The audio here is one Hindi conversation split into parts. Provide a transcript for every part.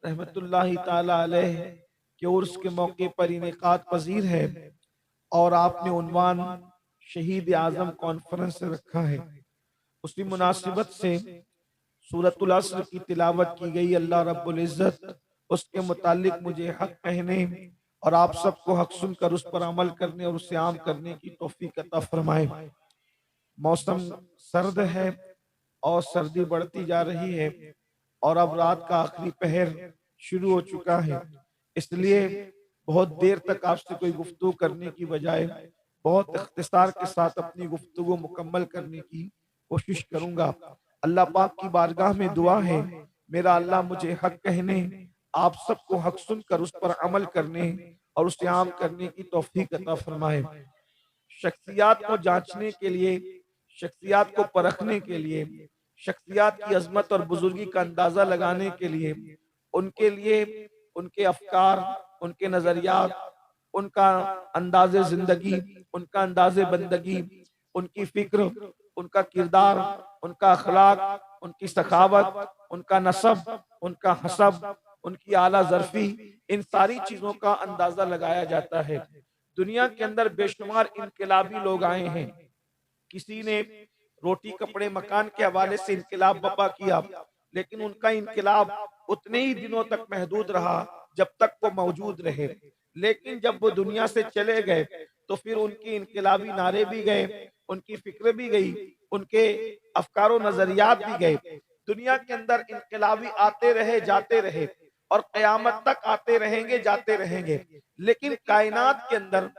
रहमतुल्लाहि ताला अलैह के उर्स के मौके पर इनेकाद पजीर है और आपने उन्वान शहीद आजम कॉन्फ्रेंस से रखा है। उसी मुनासिबत से सूरतुल अस्र की तिलावत की गई। अल्लाह रब्बुल इज्जत उसके मुतालिक मुझे हक कहने और आप सबको हक सुनकर उस पर अमल करने और उसे आम करने की तौफीक अता फरमाए। मौसम सर्द है और सर्दी बढ़ती जा रही है और अब रात का आखिरी पहर शुरू हो चुका है, इसलिए बहुत देर तक आपसे कोई गुफ्तगू करने की बजाय बहुत इख्तिसार के साथ अपनी गुफ्तगू मुकम्मल करने की कोशिश करूंगा। अल्लाह पाक की बारगाह में दुआ है, मेरा अल्लाह मुझे हक कहने, आप सबको हक सुनकर उस पर अमल करने और उसे आम करने की तौफीक अता फरमाए। शख्सियात को जांचने के लिए, शख्सियात को परखने के लिए, शख्सियात की अजमत और बुजुर्गी का अंदाजा लगाने के लिए उनके अफकार, उनके नजरियात, उनका अंदाजे जिंदगी, उनका अंदाजे बंदगी, उनकी फिक्र, उनका किरदार, उनका अखलाक, उनकी सखावत, उनका नसब, उनका हसब, उनकी आला जरफी, इन सारी चीजों का अंदाजा लगाया जाता है। दुनिया के अंदर बेशुमार इनकलाबी लोग आए हैं। किसी ने रोटी कपड़े मकान के हवाले से इनकलाब बपा किया, लेकिन उनका इनकलाब उतने ही दिनों तक महदूद रहा जब तक वो मौजूद रहे। लेकिन जब वो दुनिया से चले गए तो फिर उनकी इनकलाबी नारे भी गए, उनकी फिक्र भी गई, उनके अफकारो नजरियात भी गए। दुनिया के अंदर इनकलाबी आते रहे जाते रहे और कयामत तक आते रहेंगे जाते रहेंगे, लेकिन कायनात के अंदर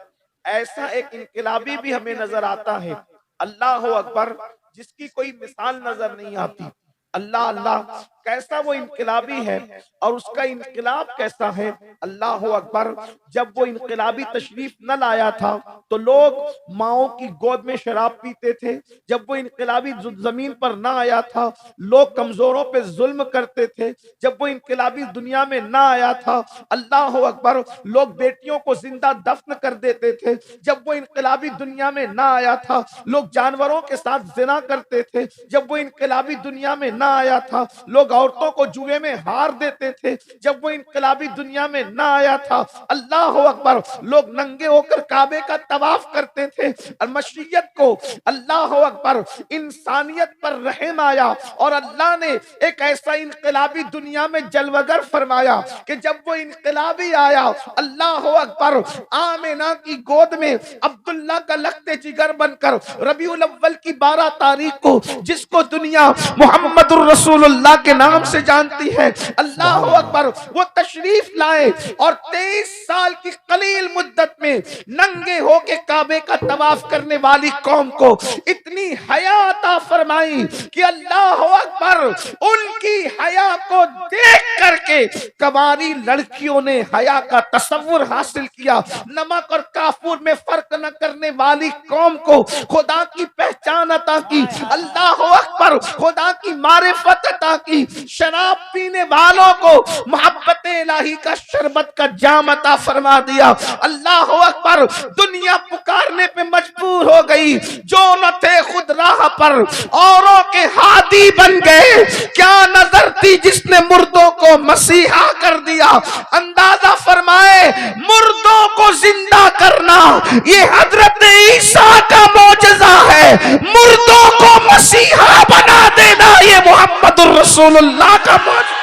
ऐसा एक इनकलाबी भी हमें नजर आता है, अल्लाह अकबर, जिसकी कोई मिसाल नजर नहीं आती। अल्लाह अल्लाह, कैसा वो इनकलाबी है और उसका इनकलाब कैसा है। अल्लाह अकबर, जब वो इनकलाबी तशरीफ न लाया था तो लोग माओ की गोद में शराब पीते थे। जब वो इनकलाबी जमीन पर ना आया था, लोग कमजोरों पे जुल्म करते थे। जब वो इनकलाबी दुनिया में ना आया था, अल्लाह अकबर, लोग बेटियों को जिंदा दफन कर देते थे। जब वो इनकलाबी दुनिया में ना आया था, लोग जानवरों के साथ जिना करते थे। जब वो इनकलाबी दुनिया में ना आया था, लोग औरतों को जुए में हार देते थे। जब वो इनकलाबी दुनिया में ना आया था, अल्लाह अकबर, लोग नंगे होकर काबे का तवाफ करते थे। और मशरियत को, अल्लाह अकबर, इंसानियत पर रहम आया और अल्लाह ने एक ऐसा इनकलाबी दुनिया में जलवगर फरमाया कि जब वो इनकलाबी आया, अल्लाह अकबर, आमिना की गोद में अब्दुल्ला का लख्ते जिगर बनकर रबीउल अव्वल की 12 तारीख को, जिसको दुनिया मुहम्मदुर रसूलुल्लाह के नाम से जानती है, अल्लाह अकबर, वो तशरीफ लाए और 23 साल की कलील मुद्दत में नंगे होके काबे का तवाफ करने वाली कौम को इतनी हया अता फरमाई कि अल्लाह अकबर, उनकी हया को देख करके कवारी लड़कियों ने हया का तसव्वुर हासिल किया। नमक और काफूर में फर्क न करने वाली कौम को खुदा की पहचान अता की। अल्लाह अकबर, खुदा की मारिफत अता की। शराब पीने वालों को मोहब्बत इलाही का शरबत का जाम अता फरमा दिया। अल्लाह अकबर, दुनिया पुकारने पे मजबूर हो गई। जो न थे खुद राह पर औरों के हादी बन गए। क्या नजर थी जिसने मुर्दों को मसीहा कर दिया। अंदाजा फरमाए, मुर्दों को जिंदा करना ये हजरत ईसा का मौजज़ा है। मुर्दों को मसीहा बना देना ये मुहम्मदुर रसूलुल्लाह का मौजज़ा।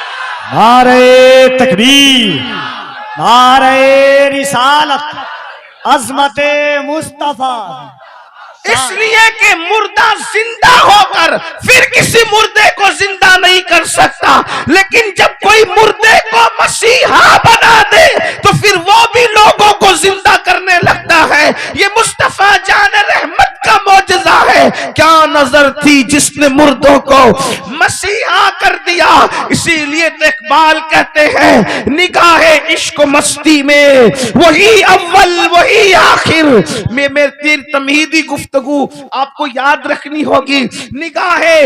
नारे तकबीर, नारे रिसालत, अज़मते मुस्तफा। इसलिए कि मुर्दा जिंदा होकर फिर किसी मुर्दे को जिंदा नहीं कर सकता, लेकिन जब कोई मुर्दे को मसीहा बना दे तो फिर वो भी लोगों को जिंदा करने लगता है। ये मुस्तफा जान रहमत का मौजज़ा है। क्या नजर थी जिसने मुर्दों को मसीहा कर दिया। इसीलिए तो इकबाल कहते हैं, निगाहे इश्क मस्ती में वही अव्वल वही आखिर। में मेरी तमहीदी गुफ्तगू आपको याद रखनी होगी। निगाहे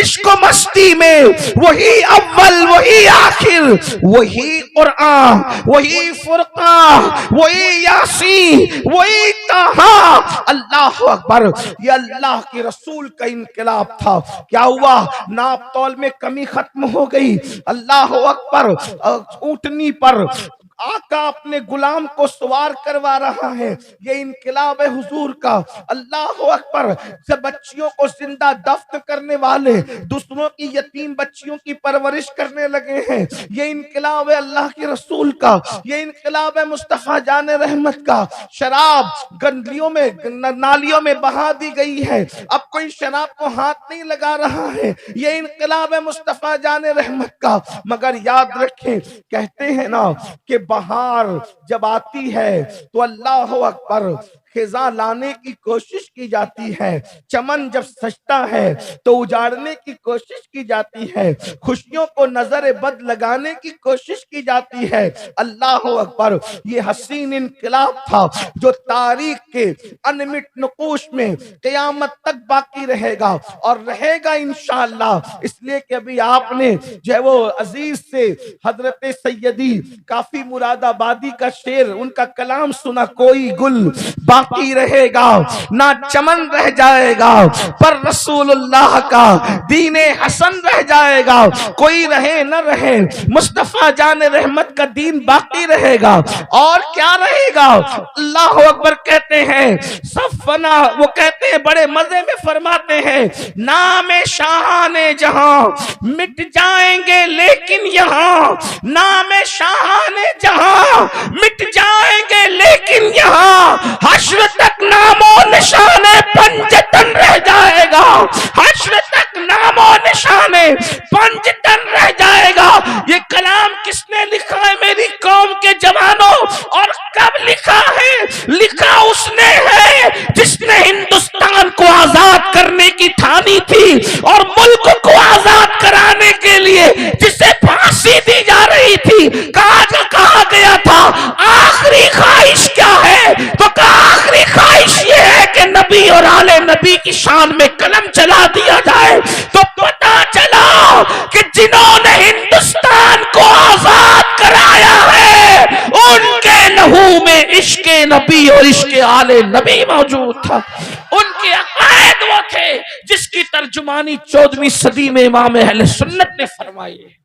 इश्क मस्ती में वही अव्वल वही आखिर, वही कुरान वही फुरकान वही यासीन वही ताहा। अल्लाह अकबर, ये अल्लाह के रसूल का इनकलाब था। क्या हुआ? नाप तौल में कमी खत्म हो गई। अल्लाह अकबर। ऊंटनी पर आका अपने गुलाम को सवार करवा रहा है। ये इनकलाब है हुजूर का। अल्लाह अकबर। जब बच्चियों को जिंदा दफ्न करने वाले दूसरों की यतीम बच्चियों की परवरिश करने लगे हैं। ये इनकलाब है अल्लाह के रसूल का। ये इनकलाब है मुस्तफा जान रहमत का। शराब गंदलियों में नालियों में बहा दी गई है। अब कोई शराब को हाथ नहीं लगा रहा है। ये इनकलाब है मुस्तफा जान रहमत का। मगर याद रखें, कहते हैं ना कि बहार जब आती है तो अल्लाह अकबर खिजा लाने की कोशिश की जाती है। चमन जब सजता है तो उजाड़ने की कोशिश की जाती है। खुशियों को नजर बद लगाने की कोशिश की जाती है। अल्लाह अकबर। ये हसीन इनकलाब था जो तारीख के अनमिट नकूश में क़यामत तक बाकी रहेगा और रहेगा इंशाअल्लाह। इसलिए कि अभी आपने जो है वो अजीज से हजरत सैयदी काफी मुरादाबादी का शेर, उनका कलाम सुना। कोई गुल बाकी रहेगा ना चमन रह जाएगा, पर रसूलुल्लाह का दीने हसन रह जाएगा। कोई रहे न रहे, मुस्तफा जान रहमत का दीन बाकी रहेगा। और क्या रहेगा? अल्लाह अकबर कहते हैं सब फना, वो कहते हैं बड़े मजे में फरमाते हैं, नाम शाहाने जहां मिट जाएंगे लेकिन यहाँ, नाम शाहाने जहां मिट जाएंगे लेकिन यहाँ, हश्र तक नामो निशाने पंजतन रह जाएगा। हश्र तक नामो निशाने पंजतन रह जाएगा। ये कलाम किसने लिखा है मेरी कौम के जवानों, और कब लिखा है? लिखा उसने है जिसने हिंदुस्तान को आजाद करने की ठानी थी और मुल्क को आजाद कराने के लिए जिसे फांसी दी जा रही थी। कहा गया था आखिरी ख्वाहिश क्या है? तो कहा आखिरी ख्वाहिश ये है कि नबी और आले नबी की शान में कलम चला दिया जाए। तो पता चला कि जिन्होंने हिंदुस्तान को आजाद कराया है उनके लहू में इश्के नबी और इश्के आले नबी मौजूद था। उनके अकायद वो थे जिसकी तर्जुमानी 14वीं सदी में इमाम अहले सुन्नत ने फरमाई है।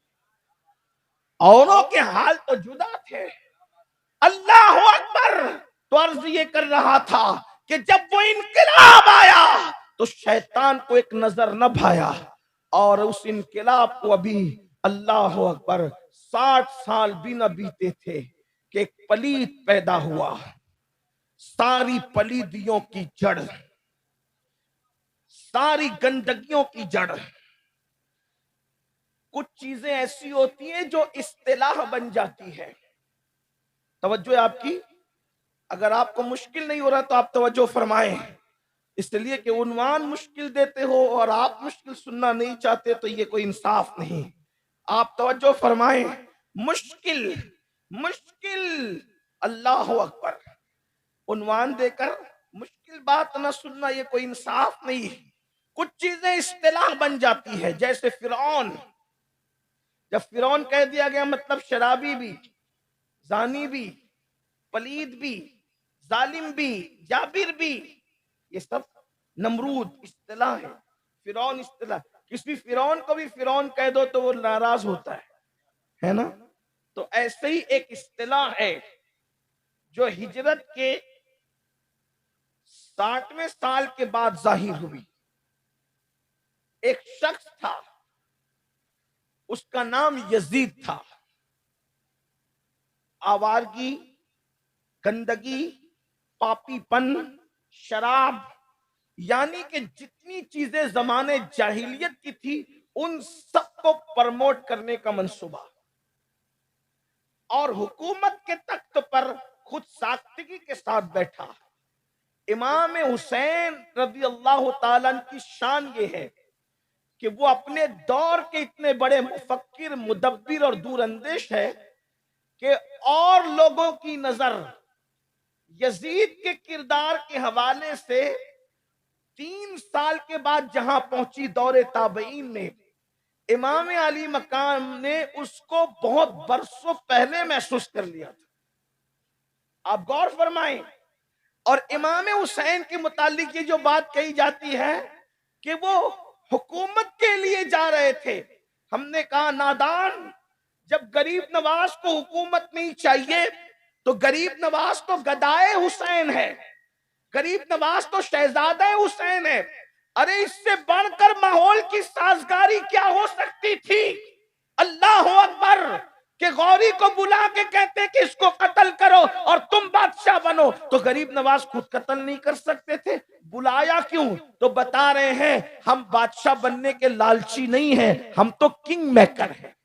औरों के हाल तो जुदा थे। अल्लाह अकबर। तो अर्ज ये कर रहा था कि जब वो इनकलाब आया तो शैतान को एक नजर न भाया, और उस इनकलाब को अभी अल्लाह अकबर 60 साल भी न बीते थे कि एक पलीद पैदा हुआ। सारी पलीदियों की जड़, सारी गंदगियों की जड़। कुछ चीजें ऐसी होती हैं जो इस्तिलाह बन जाती है। तवज्जो है आपकी। अगर आपको मुश्किल नहीं हो रहा तो आप तवज्जो फरमाएं, इसलिए कि उन्वान मुश्किल देते हो और आप मुश्किल सुनना नहीं चाहते तो ये कोई इंसाफ नहीं। आप तवज्जो फरमाएं। मुश्किल मुश्किल, अल्लाह अकबर। उन्वान देकर मुश्किल बात ना सुनना ये कोई इंसाफ नहीं। कुछ चीजें इस्तिलाह बन जाती है। जैसे फिरौन, जब फिरौन कह दिया गया मतलब शराबी भी, जानी भी, पलीद भी, जालिम भी, जाबिर भी, ये सब नमरूद इस्तिलाह है। फिरौन इस्तिलाह, किसी फिरौन को भी फिरौन कह दो तो वो नाराज होता है ना। तो ऐसे ही एक इस्तिलाह है जो हिजरत के 60वें साल के बाद जाहिर हुई। एक शख्स था, उसका नाम यजीद था। आवारगी, गंदगी, पापीपन, शराब, यानी कि जितनी चीजें जमाने जाहिलियत की थी उन सबको प्रमोट करने का मंसूबा, और हुकूमत के तख्त पर खुद साख्तगी के साथ बैठा। इमाम हुसैन रज़ी अल्लाह ताला की शान ये है कि वो अपने दौर के इतने बड़े मुफक्किर, मुदब्बिर और दूरअंदेश है कि और लोगों की नजर यजीद के किरदार के हवाले से 3 साल के बाद जहां पहुंची दौरे ताबईन में, इमाम अली मकाम ने उसको बहुत बरसों पहले महसूस कर लिया था। आप गौर फरमाएं। और इमाम हुसैन के मुतालिक ये जो बात कही जाती है कि वो हुकूमत के लिए जा रहे थे। हमने कहा नादान, जब गरीब नवाज को हुकूमत नहीं चाहिए तो गरीब नवाज तो गदाए हुसैन है, गरीब नवाज तो शहजादा हुसैन है। अरे इससे बढ़कर माहौल की साजगारी क्या हो सकती थी। अल्लाह अकबर कि गौरी को बुला के कहते कि इसको कत्ल करो और तुम बादशाह बनो, तो गरीब नवाज खुद कत्ल नहीं कर सकते थे? बुलाया क्यों? तो बता रहे हैं हम बादशाह बनने के लालची नहीं हैं, हम तो किंग मेकर हैं,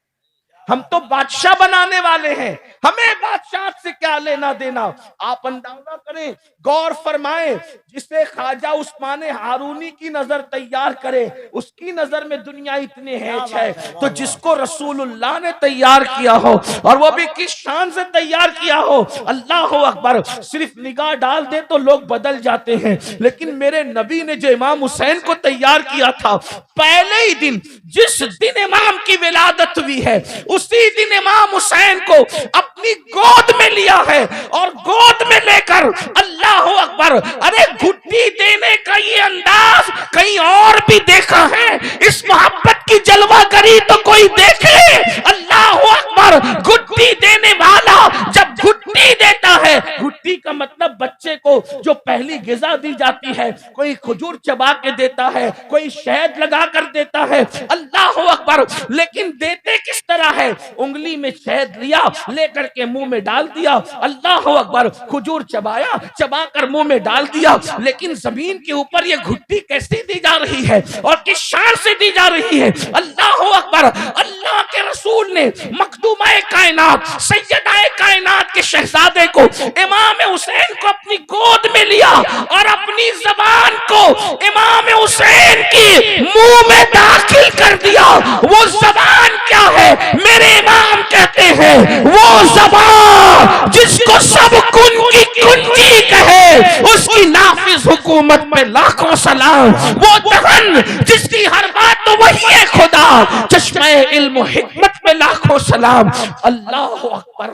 हम तो बादशाह बनाने वाले हैं, हमें बादशाह से क्या लेना देना। आप अंदाजा करें, गौर फरमाएं, जिसे ख्वाजा उस्मान हारूनी की नजर तैयार करे उसकी नजर में दुनिया इतने हेच है, तो जिसको रसूलुल्लाह ने तैयार किया हो और वो भी किस शान से तैयार किया हो, अल्लाह अकबर। सिर्फ निगाह डाल दे तो लोग बदल जाते हैं, लेकिन मेरे नबी ने जो इमाम हुसैन को तैयार किया था, पहले ही दिन जिस दिन इमाम की विलादत हुई है उसी दिन इमाम हुसैन को अपनी गोद में लिया है और गोद में लेकर अल्लाह अकबर, अरे घुट्टी देने का ये अंदाज कहीं और भी देखा है? इस मोहब्बत की जलवागरी तो कोई देखे। अल्लाह अकबर, घुट्टी देने वाला जब घुट्टी देता है, घुट्टी का मतलब बच्चे को जो पहली गिजा दी जाती है, कोई खजूर चबा के देता है, कोई शहद लगा कर देता है, अल्लाह अकबर। लेकिन देते किस तरह है? उंगली में शहद लिया, लेकर के मुंह में डाल दिया, अल्लाह अकबर, खजूर चबाया, चबा कर मुंह में डाल दिया। लेकिन जमीन के ऊपर ये घुट्टी कैसे दी जा रही है और किस शान से दी जा रही है? अल्लाह अकबर। अल्लाह के रसूल ने मखदूमाए कायनात, सैयदाए कायनात के शहजादे को, इमाम हुसैन को अपनी गोद में लिया और अपनी जबान को इमाम हुसैन की मुंह में दाखिल कर दिया। वो जबान क्या है? मेरे इमाम कहते हैं वो जबान जिसको सब कुन की कुंजी कहे, उसकी नाफिज हुकूमत में लाखों सलाम। वो दहन जिसकी हर बात तो वही है खुदा, चश्मे इल्म हिकमत में लाखों सलाम। अल्लाह अकबर।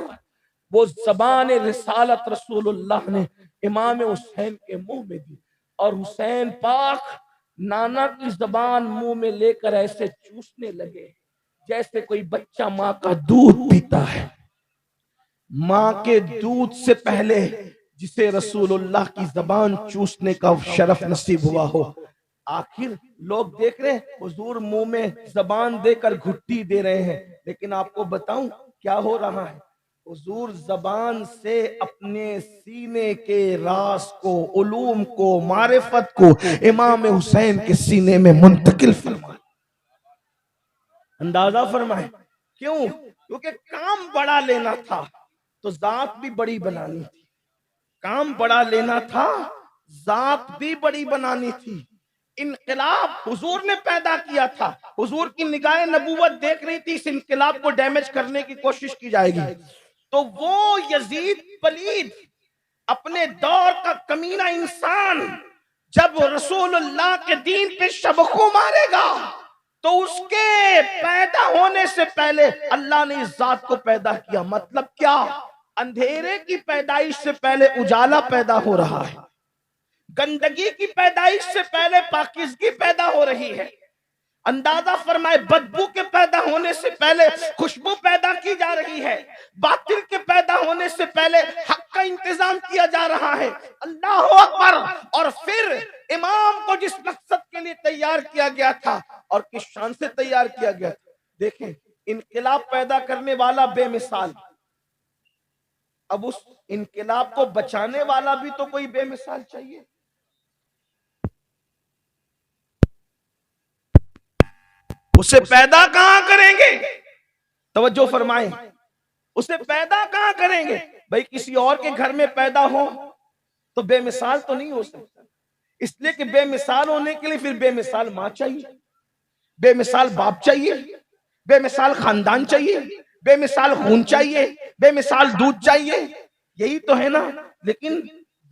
वो जबान रिसालत रसूलुल्लाह ने इमाम हुसैन के मुंह में दी और हुसैन पाक नाना की जबान मुंह में लेकर ऐसे चूसने लगे जैसे कोई बच्चा माँ का दूध पीता है। माँ के दूध से पहले जिसे रसूलुल्लाह की जबान चूसने का शरफ नसीब हुआ हो। आखिर लोग देख रहे हैं हुजूर मुंह में जबान देकर घुट्टी दे रहे हैं, लेकिन आपको बताऊं क्या हो रहा है? हुजूर जबान से अपने सीने के राज को, उलूम को, मारिफत को इमाम हुसैन के सीने में मुंतकिल फरमाए। अंदाजा फरमाए क्यों? क्योंकि काम बड़ा लेना था तो जात भी बड़ी बनानी थी, काम बड़ा लेना था, जात भी बड़ी बनानी थी। इनकलाब हुजूर ने पैदा किया था, हुजूर की निगाह नबूवत देख रही थी, इस इनकलाब को डैमेज करने की कोशिश की जाएगी। तो वो यजीद पलीद, अपने दौर का कमीना इंसान, जब रसूलुल्लाह के दीन पे शबको मारेगा तो उसके पैदा होने से पहले अल्लाह ने इस जात को पैदा किया। मतलब क्या? अंधेरे की पैदाइश से पहले उजाला पैदा हो रहा है, गंदगी की पैदाइश से पहले पाकीज़गी पैदा हो रही है। अंदाजा फरमाए, बदबू के पैदा होने से पहले खुशबू पैदा की जा रही है, बातिल के पैदा होने से पहले हक का इंतजाम किया जा रहा है। अल्लाह अकबर। और फिर इमाम को जिस मकसद के लिए तैयार किया गया था और किस शान से तैयार किया गया था, देखें, इनकलाब पैदा करने वाला बेमिसाल, अब उस इनकलाब को बचाने वाला भी तो कोई बेमिसाल चाहिए। उसे पैदा कहां करेंगे? तवज्जो फरमाएं, उसे पैदा कहां करेंगे? भाई किसी और के घर में पैदा हो तो बेमिसाल तो नहीं हो सकता, इसलिए कि बेमिसाल होने के लिए फिर बेमिसाल मां चाहिए, बेमिसाल बाप चाहिए, बेमिसाल खानदान चाहिए, बेमिसाल खून चाहिए, बेमिसाल दूध चाहिए, यही तो है ना। लेकिन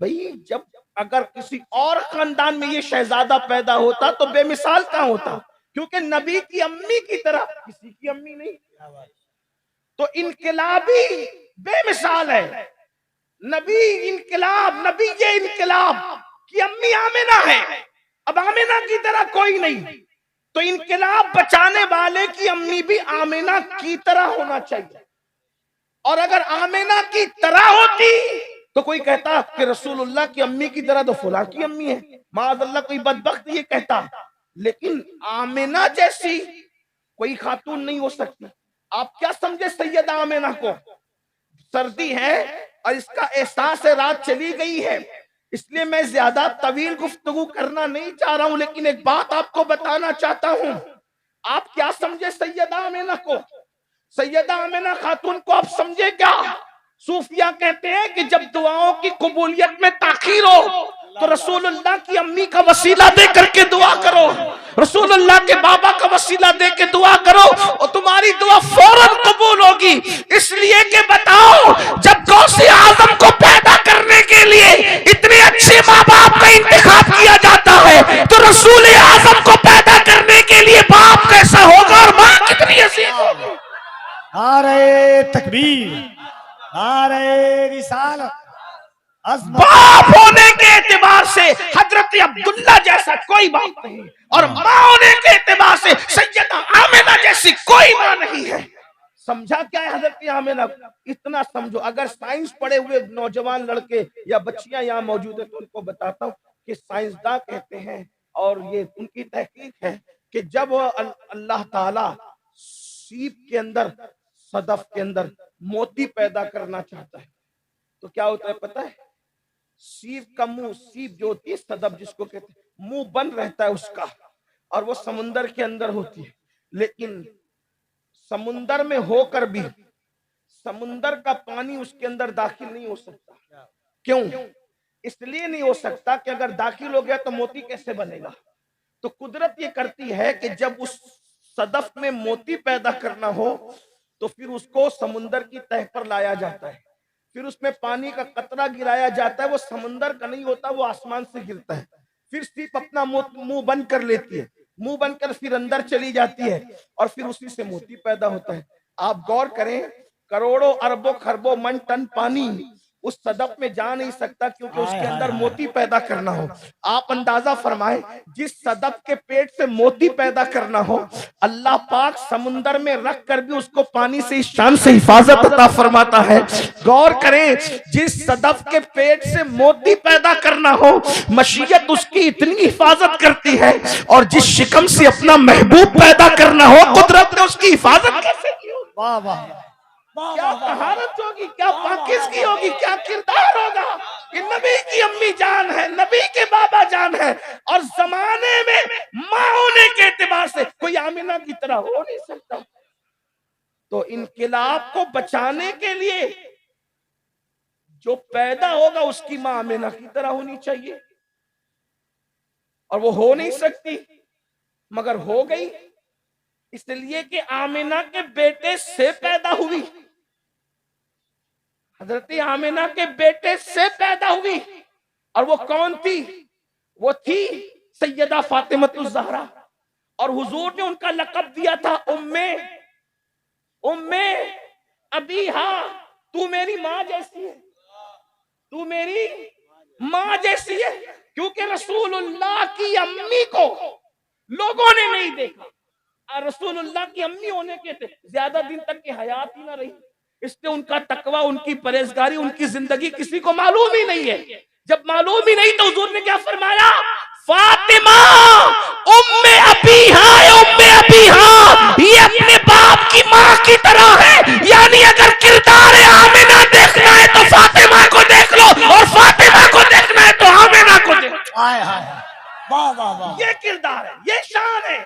भाई जब अगर किसी और खानदान में ये शहजादा पैदा होता तो बेमिसाल कहां होता? क्योंकि नबी की अम्मी की तरह किसी की अम्मी नहीं। तो इनकलाबी बेमिसाल है, नबी इनकलाब, नबी ये इनकलाब की अम्मी आमिना है। अब आमिना की तरह कोई नहीं, तो इनकलाब बचाने वाले की अम्मी भी आमिना की तरह होना चाहिए। और अगर आमिना की तरह होती तो कोई कहता कि रसूलुल्लाह की अम्मी की तरह तो फुला की अम्मी है, माअज़ल्लाह कोई बदबख्त ये कहता। लेकिन आमिना जैसी कोई खातून नहीं हो सकती। आप क्या समझे सैयदा आमिना को? सर्दी है और इसका एहसास है रात चली गई है, इसलिए मैं ज्यादा तवील गुफ्तगू करना नहीं चाह रहा हूं, लेकिन एक बात आपको बताना चाहता हूं। आप क्या समझे सैयदा आमिना को? सैयदा आमिना खातून को आप समझे क्या? सूफिया कहते हैं कि जब दुआओं की कबूलियत में ताखीर हो तो रसूलुल्लाह की अम्मी का वसीला दे करके दुआ करो, रसूलुल्लाह के बाबा का वसीला दे के दुआ करो और तुम्हारी दुआ फौरन कबूल होगी। इसलिए कि बताओ, जब गौसे आजम को पैदा करने के लिए इतने अच्छे माँ बाप का इंतखाब किया जाता है, तो रसूल आजम को पैदा करने के लिए बाप कैसा होगा और माँ कितनी अजीज होगी। नारे तकबीर, नारे रिसालत, बाप होने के एतबार से हजरत अब्दुल्ला जैसा कोई बाप नहीं, और माँ होने के एतबार से सैयदा आमिना जैसी कोई माँ नहीं है। समझा क्या है हजरत आमिना? इतना समझो। अगर साइंस पढ़े हुए नौजवान लड़के या बच्चियां यहाँ मौजूद है तो उनको बताता हूँ कि साइंसदान कहते हैं और ये उनकी तहकीक है कि जब अल्लाह ताला सीप के अंदर, सदफ के अंदर मोती पैदा करना चाहता है तो क्या होता है पता है? सीप का मुंह, सीप जो होती है सदफ जिसको कहते हैं, मुंह बंद रहता है उसका, और वो समुंदर के अंदर होती है। लेकिन समुंदर में होकर भी समुंदर का पानी उसके अंदर दाखिल नहीं हो सकता। क्यों? इसलिए नहीं हो सकता कि अगर दाखिल हो गया तो मोती कैसे बनेगा। तो कुदरत ये करती है कि जब उस सदफ में मोती पैदा करना हो तो फिर उसको समुंदर की तह पर लाया जाता है, फिर उसमें पानी का कतरा गिराया जाता है, वो समुंदर का नहीं होता, वो आसमान से गिरता है। फिर सीप अपना मुंह बंद कर लेती है, मुंह बंद कर फिर अंदर चली जाती है और फिर उसी से मोती पैदा होता है। आप गौर करें, करोड़ों अरबों खरबों मन टन पानी उस सदफ में जा नहीं सकता क्योंकि उसके अंदर मोती पैदा करना हो। आप अंदाजा फरमाएं, जिस सदफ के पेट से मोती पैदा करना हो अल्लाह पाक समुंदर में रख कर भी उसको पानी से इस शान से हिफाजत अता फरमाता है। गौर करें, जिस सदफ के पेट से मोती पैदा करना हो मशीयत उसकी इतनी हिफाजत करती है, और जिस शिकम से अपना महबूब पैदा करना हो कुदरत ने उसकी हिफाजत कैसे की होगी। वाह वाह, क्या तहारत होगी, क्या पाकिज़गी होगी, क्या किरदार होगा कि नबी की अम्मी जान है, नबी के बाबा जान है, और जमाने में माँ होने के एतबार से कोई आमिना की तरह हो नहीं सकता। तो इनकलाब को बचाने के लिए जो पैदा होगा उसकी माँ आमिना की तरह होनी चाहिए, और वो हो नहीं सकती मगर हो गई इसलिए कि आमिना के बेटे से पैदा हुई, हजरत आमिना के बेटे से पैदा हुई। और वो कौन थी? वो थी सैयदा फातिमतुज़ ज़हरा, और हुजूर ने उनका लक़ब दिया था उम्मे अबीहा, तू मेरी माँ जैसी है, तू मेरी माँ जैसी है। क्योंकि रसूलुल्लाह की अम्मी को लोगों ने नहीं देखा, और रसूलुल्लाह की अम्मी होने के थे ज्यादा दिन तक की हयात ही ना रही, इसलिए उनका तकवा, उनकी परहेजगारी, उनकी जिंदगी किसी को मालूम ही नहीं है। जब मालूम ही नहीं तो हुजूर ने क्या फरमाया? फातिमा उम्मे अबीहा, उम्मे अबीहा, ये अपने बाप की माँ की तरह है। यानी अगर किरदार आमिना देखना है तो फातिमा को देख लो, और फातिमा को देखना है तो आमिना को देख लो। हाय हाय, वाह वाह वाह, ये किरदार है, ये शान है।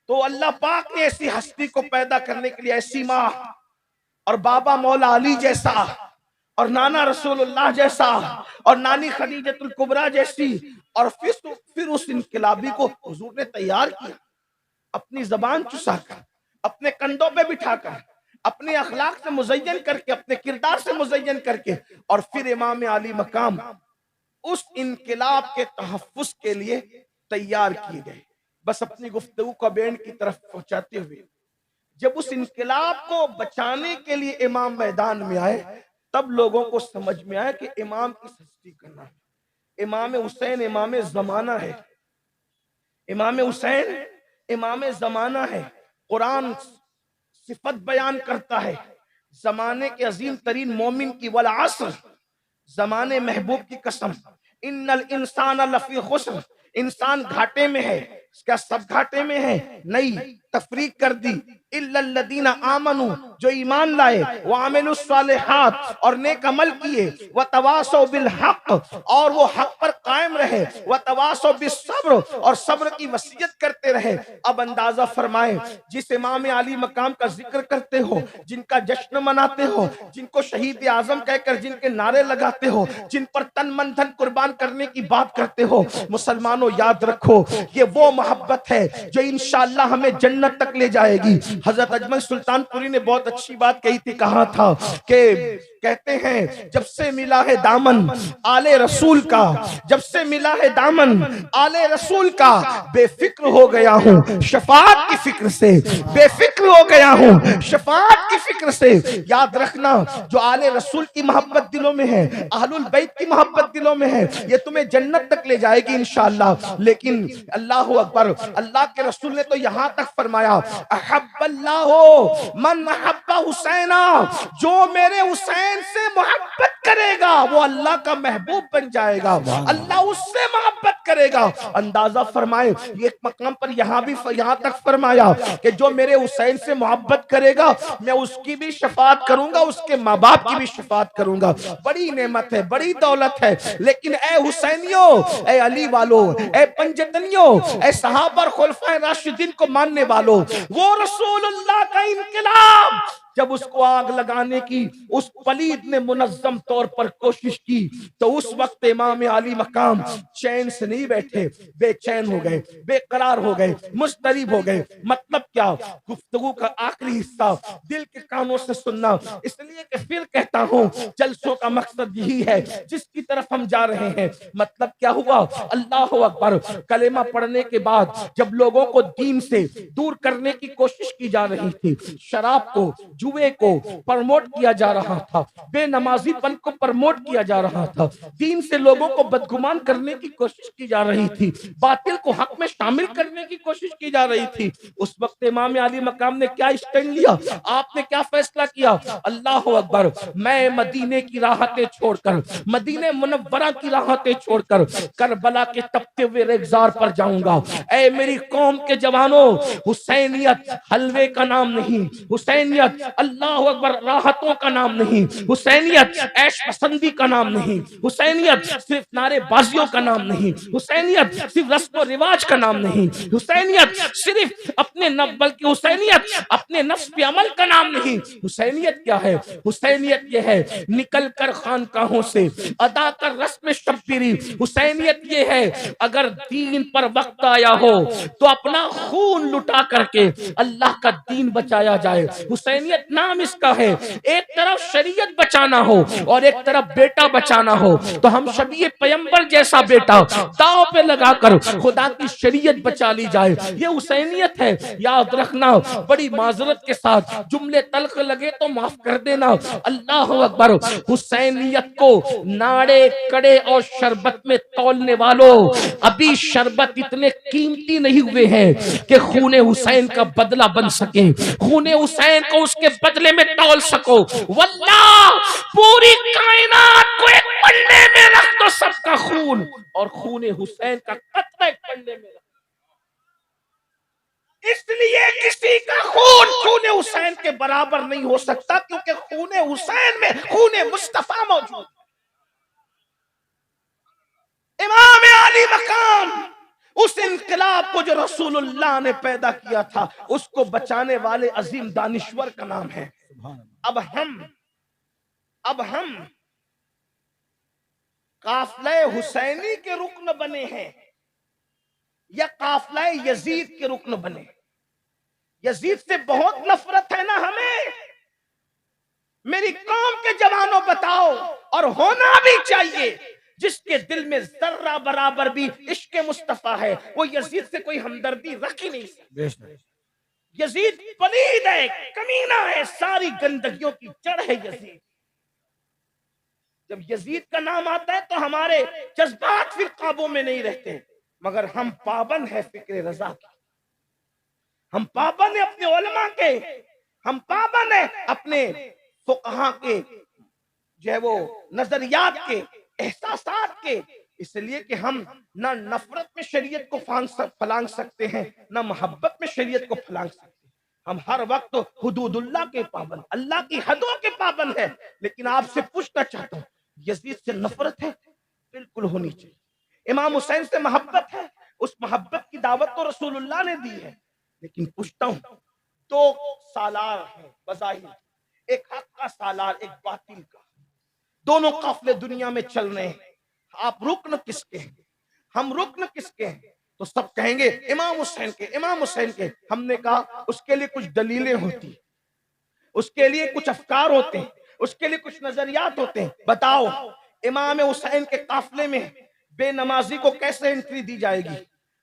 तो अल्लाह पाक ने ऐसी हस्ती को पैदा करने के लिए ऐसी माँ, और बाबा मौला अली जैसा, और नाना रसूलुल्लाह जैसा, और नानी खदीजतुल कुबरा जैसी, और फिर उस इनकलाबी को हुजूर ने तैयार किया, अपनी जबान चुसाकर, अपने कंधों पे बिठाकर, अपने अखलाक से मुज़य्यन करके, अपने किरदार से मुज़य्यन करके, और फिर इमाम आली मकाम उस इनकलाब के तहफ़्फ़ुज़ के लिए तैयार किए गए। बस अपनी गुफ्तगू को बेंड की तरफ पहुंचाते हुए, जब उस इनकलाब को बचाने के लिए इमाम मैदान में आए तब लोगों को समझ में आया कि इमाम की हस्ती करना है, इमाम हुसैन इमाम जमाना है, इमाम हुसैन इमाम जमाना है। कुरान सिफत बयान करता है जमाने के अजीम तरीन मोमिन की, वल असर, जमाने महबूब की कसम, इन्नल इंसान लफी खुस्र, इंसान घाटे में है। क्या सब घाटे में है? नहीं, तफरीक कर दी। इल्लल्लदीना आमनू, जो ईमान लाए, व अमिलुस सालिहात, और नेक अमल किए, व तवासौ बिल हक, और वो हक पर कायम रहे, व तवासौ बिस सब्र, और सब्र की वसीयत करते रहे। अब अंदाजा फरमाए, जिस इमाम आली मकाम का जिक्र करते हो, जिनका जश्न मनाते हो, जिनको शहीद आजम कहकर जिनके नारे लगाते हो, जिन पर तन मन धन कुर्बान करने की बात करते हो, मुसलमानों याद रखो, ये वो मोहब्बत है जो इंशाअल्लाह हमें जन्नत तक ले जाएगी। हजरत अजमल सुल्तानपुरी ने बहुत अच्छी बात कही थी, कहा था कि कहते हैं जब से मिला है दामन आले रसूल का, जब से मिला है दामन आले रसूल का, बेफिक्र हो गया हूँ शफाअत की फिक्र से, बेफिक्र हो गया हूँ शफाअत की फिक्र से। याद रखना, जो आले रसूल की मोहब्बत दिलों में है, अहलुल बैत की मोहब्बत दिलों में है, ये तुम्हें जन्नत तक ले जाएगी इंशाअल्लाह। लेकिन अल्लाह अकबर, अल्लाह के रसूल ने तो यहाँ तक फरमाया, अहब्बल्लाहु मन अहब्बा हुसैना, जो मेरे हुसैन से मोहब्बत करेगा वो अल्लाह का महबूब बन जाएगा, अल्लाह उससे मोहब्बत करेगा। अंदाजा फरमाए, एक मकाम पर यहाँ तक फरमाया कि जो मेरे हुसैन से मोहब्बत करेगा मैं उसकी भी शफाअत करूंगा, उसके माँ बाप की भी शफाअत करूंगा। बड़ी नेमत है, बड़ी दौलत है। लेकिन ए हुसैनियों, ए अली वालों, ए पंजतनियों, ए सहाबा और खुलफाए राशिदीन को मानने वालों, वो रसूलुल्लाह का इनकलाब जब उसको आग लगाने की उस पलीद ने मुनज्जम तौर पर कोशिश की, तो उस वक्त इमाम आली मकाम चैन से नहीं बैठे, बेचैन हो गए, बेकरार हो गए, मुस्तरिब हो गए। मतलब क्या? गुफ्तगू का आखिरी हिस्सा दिल के कानों से सुनना। इसलिए कि फिर कहता हूं, जलसों का मकसद यही है जिसकी तरफ हम जा रहे हैं। मतलब क्या हुआ? अल्लाह अकबर, कलेमा पढ़ने के बाद जब लोगों को दीन से दूर करने की कोशिश की जा रही थी, शराब को, जुए को प्रमोट किया जा रहा था, बेनमाजीपन को प्रमोट किया जा रहा था, दीन से लोगों को बदगुमान करने की कोशिश की जा रही थी, बातिल को हक में शामिल करने की कोशिश की जा रही थी। उस वक्त इमाम आली मकाम ने क्या स्टैंड लिया? आपने क्या फैसला किया? अल्लाह अकबर, मैं मदीने की राहतें छोड़कर, मदीने मुनव्वरा की राहतें छोड़कर करबला के तपते हुए रेगिस्तान पर जाऊंगा। ऐ मेरी कौम के जवानों, हुसैनियत हलवे का नाम नहीं, हुसैनियत अल्लाह अकबर राहतों का नाम नहीं, हुसैनियत ऐश पसंदी का नाम नहीं, हुसैनियत सिर्फ नारेबाजियों का नाम नहीं, हुसैनियत सिर्फ रस्म और रिवाज का नाम नहीं, हुसैनियत सिर्फ अपने बल्कि हुसैनियत अपने नफ्स पे अमल का नाम नहीं। हुसैनियत क्या है? हुसैनियत ये है, निकल कर खानकाहों से अदा कर रस्म शब्बीरी। हुसैनियत ये है, अगर दीन पर वक्त आया हो तो अपना खून लुटा करके अल्लाह का दीन बचाया जाए। हुसैनियत नाम इसका है। एक तरफ शरीयत बचाना हो और एक तरफ बेटा बचाना हो, तो हम शबीए पैगंबर जैसा बेटा दांव पे लगाकर खुदा की शरीयत बचा ली जाए, ये हुसैनियत है। याद रखना, बड़ी माजरत के साथ जुमले तल्ख लगे तो माफ कर देना। अल्लाह अकबर, हुसैनियत को नाड़े कड़े और शरबत में तौलने वालों, अभी शरबत इतने कीमती नहीं हुए हैं कि खूने हुसैन का बदला बन सके, खूने हुसैन को उसके बदले में तौल सको। वल्लाह, पूरी कायनात को एक पल्ले में रख दो, सबका खून, और खूने हुसैन का कतरा एक पल्ले में रख। इसलिए किसी का खून खूने हुसैन के बराबर नहीं हो सकता, क्योंकि खूने हुसैन में खूने मुस्तफा मौजूद। इमाम आली मकाम उस इनकलाब को जो रसूलुल्लाह ने पैदा किया था, उसको बचाने वाले अजीम दानिश्वर का नाम है। अब हम काफिले हुसैनी के रुकन बने हैं या काफिले यजीद के रुकन बने? यजीद से बहुत नफरत है ना हमें। मेरी कौम के जवानों बताओ, और होना भी चाहिए, जिसके दिल में जर्रा बराबर भी इश्क मुस्तफा है, वो यजीद से कोई हमदर्दी रख ही नहीं सकता। यजीद पलीद है, कमीना है, सारी गंदगियों की जड़ है यजीद। जब यजीद का नाम आता है तो हमारे जज्बात फिर काबू में नहीं रहते। मगर हम पाबंद है फिक्र रजा की, हम पाबंद है अपने उलमा के, हम पाबंद है अपने फुकहा के, जो है वो नजरियात के, एहसासात के। इसलिए कि हम ना नफरत में शरीयत को फलांग सकते हैं, ना मोहब्बत में शरीयत को फलांग सकते हैं। हम हर वक्त हुदूदुल्लाह के पाबंद, अल्लाह की हदों के पाबंद है। लेकिन आपसे पूछना चाहता हूँ, यजीद से नफरत है? बिल्कुल होनी चाहिए। इमाम हुसैन से मोहब्बत है? उस मोहब्बत की दावत तो रसूलुल्लाह ने दी है। लेकिन पूछता हूँ, दो सालार हैं बज़ाहिर, एक हक का सालार, एक बातिल का, दोनों काफिले दुनिया में चल रहे हैं। आप रुकन किसके हैं, हम रुकन किसके हैं? तो सब कहेंगे इमाम हुसैन के, इमाम हुसैन के। हमने कहा उसके लिए कुछ दलीलें होती, उसके लिए कुछ अफकार होते हैं, उसके लिए कुछ नजरियात होते हैं। बताओ इमाम हुसैन के काफिले में बेनमाजी को कैसे एंट्री दी जाएगी?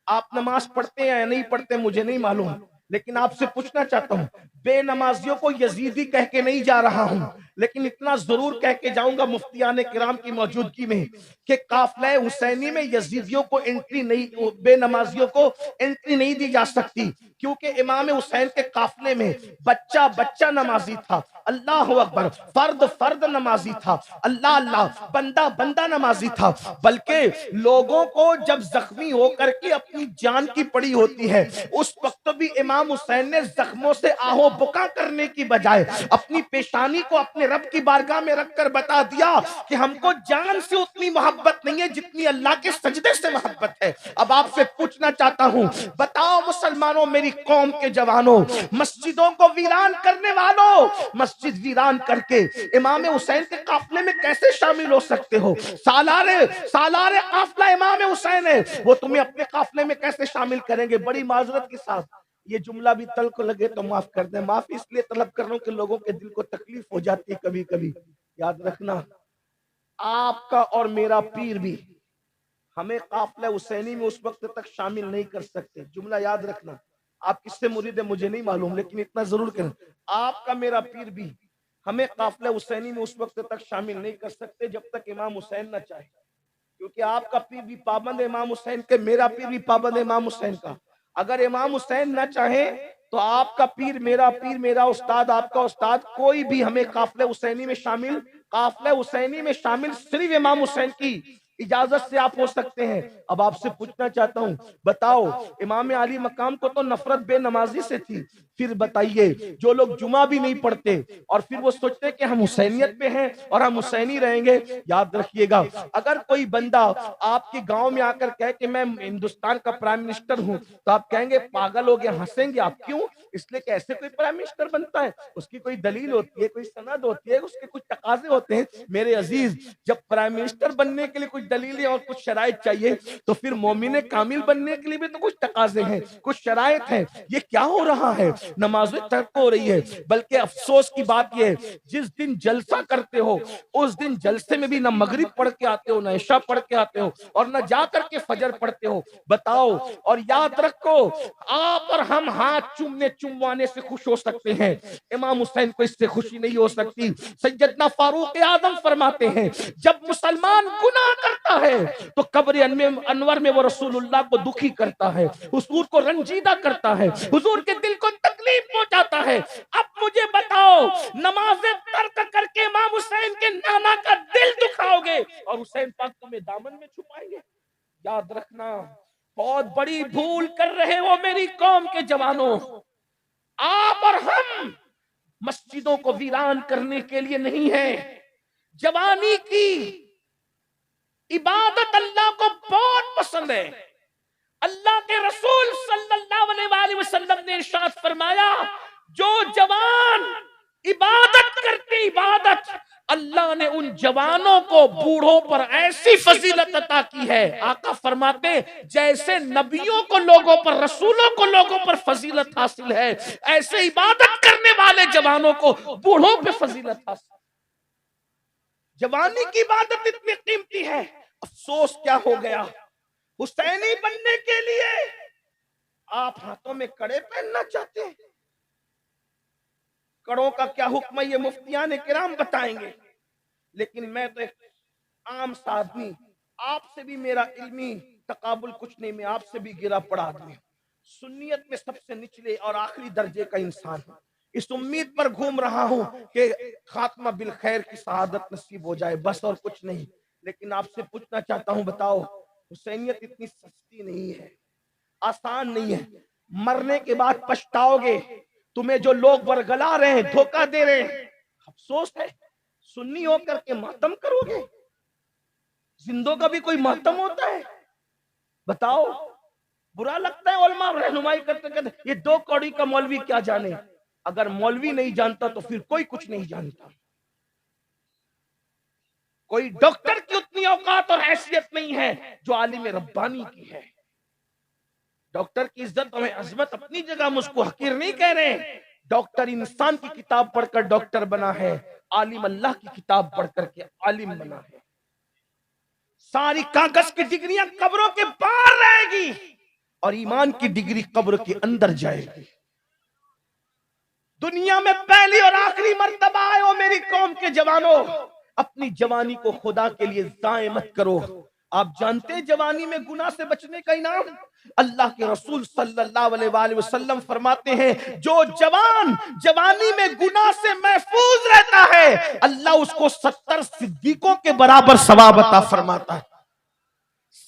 आप नमाज पढ़ते हैं या नहीं पढ़ते मुझे नहीं मालूम, लेकिन आपसे पूछना चाहता हूं, बेनमाजियों को यजीदी कह के नहीं जा रहा हूं, लेकिन इतना जरूर कह के जाऊंगा मुफ्तियान किराम की मौजूदगी में कि काफिला हुसैनी में यजीदियों को एंट्री नहीं, बेनमाजियों को एंट्री नहीं दी जा सकती। क्योंकि इमाम हुसैन के काफिले में बच्चा बच्चा नमाजी था, अल्लाह अकबर, फर्द फर्द नमाजी था, अल्लाह अल्लाह, बंदा बंदा नमाजी था। बल्कि लोगों को जब जख्मी होकर के अपनी जान की पड़ी होती है, उस वक्त भी इमाम हुसैन ने जख्मों से आहो बुका करने की बजाय अपनी पेशानी को अपने रब की बारगाह में रखकर बता दिया कि हमको जान से उतनी मोहब्बत नहीं है जितनी अल्लाह के सजदे से मोहब्बत है। अब आपसे पूछना चाहता हूं, बताओ मुसलमानों, मेरी कौम के जवानों, मस्जिदों को वीरान करने वालों, मस्जिद वीरान करके इमाम हुसैन के काफिले में कैसे शामिल हो सकते हो? सालारे सालारे काफिला इमाम हुसैन है, वो तुम्हें अपने काफिले में कैसे शामिल करेंगे? बड़ी माजरत के साथ ये जुमला भी तल को लगे तो माफ कर दें, माफी इसलिए तलब कर रहा हूं कि लोगों के दिल को तकलीफ हो जाती है कभी कभी। याद रखना, आपका और मेरा पीर भी हमें काफिला हुसैनी में उस वक्त तक शामिल नहीं कर सकते। जुमला याद रखना, आप किससे मुरीद है मुझे नहीं मालूम, लेकिन इतना जरूर करें, आपका मेरा पीर भी हमें काफिला हुसैनी में उस वक्त तक शामिल नहीं कर सकते जब तक इमाम हुसैन ना चाहे। क्योंकि आपका पीर भी पाबंद है इमाम हुसैन के, मेरा पीर भी पाबंद है इमाम हुसैन का। अगर इमाम हुसैन ना चाहे तो आपका पीर, मेरा उस्ताद, आपका उस्ताद, कोई भी हमें काफिले हुसैनी में शामिल, काफिले हुसैनी में शामिल सिर्फ इमाम हुसैन की इजाजत से आप हो सकते हैं। अब आपसे पूछना चाहता हूं, बताओ इमाम अली मकाम को तो नफरत बेनमाजी से थी, फिर बताइए जो लोग जुमा भी नहीं पढ़ते और फिर वो सोचते कि हम हुसैनियत पे हैं और हम हुसैनी रहेंगे, याद रखिएगा, अगर कोई बंदा आपके गांव में आकर कहे कि मैं हिंदुस्तान का प्राइम मिनिस्टर हूं, तो आप कहेंगे पागल हो गया, हंसेंगे आप। क्यों? इसलिए कि ऐसे कोई प्राइम मिनिस्टर बनता है, उसकी कोई दलील होती है, कोई सनद होती है, उसके कुछ तकाजे होते हैं। मेरे अजीज, जब प्राइम मिनिस्टर बनने के लिए कुछ दलीलें और कुछ शराइत चाहिए, तो फिर मोमिन कामिल बनने के लिए भी तो कुछ तकाजे हैं, कुछ शराइत हैं। ये क्या हो रहा है? नमाज़ें तर्क हो रही है। बल्कि अफसोस की बात यह है, जिस दिन जलसा करते हो उस दिन जलसे में भी ना मगरिब पढ़ के आते हो, ना इशा पढ़ के आते हो, और ना जा करके फजर पढ़ते हो। बताओ, और याद रखो, आप और हम हाथ चूमने चुमवाने से खुश हो सकते हैं, इमाम हुसैन को इससे खुशी नहीं हो सकती। सैयदना फारूक आजम फरमाते हैं, जब मुसलमान गुनाह करता है तो कब्र अनवर में वो रसूलुल्लाह को दुखी करता है, हुजूर को रंजीदा करता है, हुजूर के दिल को तकलीफ पहुंचाता है। अब मुझे बताओ, नमाज़ें तर्क करके इमाम हुसैन के नाना का दिल दुखाओगे और हुसैन पाक तुम्हें दामन में छुपाएंगे? याद रखना, बहुत बड़ी भूल कर रहे हो मेरी कौम के जवानों। आप और हम मस्जिदों को वीरान करने के लिए नहीं है। जवानी की इबादत अल्लाह को बहुत पसंद है। अल्लाह के रसूल सल्लल्लाहु अलैहि वसल्लम ने इरशाद फरमाया, जो जवान इबादत करते, इबादत, अल्लाह ने उन जवानों को बूढ़ों पर ऐसी फजीलत अता की है। आका फरमाते, जैसे नबियों को लोगों पर, रसूलों को लोगों पर फजीलत हासिल है, ऐसे इबादत करने वाले जवानों को बूढ़ों पे फजीलत हासिल। जवानी की इबादत इतनी कीमती है। अफसोस क्या हो गया, हुसैनी बनने के लिए आप हाथों में कड़े पहनना चाहते हैं। कड़ों का क्या हुक्म है ये मुफ्तियान किराम बताएंगे, लेकिन मैं तो एक आम सा आदमी, आपसे भी मेरा इल्मी तकाबुल कुछ नहीं, मैं आपसे भी गिरा पड़ा आदमी हूं, सुन्नियत में सबसे निचले और आखिरी दर्जे का इंसान हूं। इस उम्मीद पर घूम रहा हूं कि खात्मा बिल खैर की शहादत नसीब हो जाए, बस और कुछ नहीं। लेकिन आपसे पूछना चाहता हूं, बताओ हुसैनियत इतनी सस्ती नहीं है, आसान नहीं है। मरने के बाद पछताओगे। तुम्हें जो लोग बरगला रहे हैं, धोखा दे रहे हैं, अफसोस है। सुन्नी होकर के मातम करोगे। जिंदों का भी कोई मातम होता है? बताओ, बुरा लगता है। उलमा रहनुमाई करते करते ये दो कौड़ी का मौलवी क्या जाने। अगर मौलवी नहीं जानता तो फिर कोई कुछ नहीं जानता। कोई डॉक्टर की उतनी औकात और हैसियत नहीं है जो आलिम रब्बानी की है। डॉक्टर की इज्जत और अजमत अपनी जगह, हम उसको हकीर नहीं कह रहे। डॉक्टर इंसान की किताब पढ़कर डॉक्टर बना है, आलिम अल्लाह की किताब पढ़ करके आलिम बना है। सारी कागज की डिग्रियां कब्रों के बाहर रहेगी और ईमान की डिग्री कब्र के अंदर जाएगी। दुनिया में पहली और आखिरी मर्तबा आए हो मेरी कौम के जवानों, अपनी जवानी को खुदा के लिए जाए मत करो। आप जानते हैं जवानी में गुनाह से बचने का इनाम? अल्लाह के रसूल सल्लल्लाहु अलैहि वसल्लम फरमाते हैं, जो जवान जवानी में गुनाह से महफूज रहता है, अल्लाह उसको 70 सिद्दीकों के बराबर सवाब अता फरमाता है।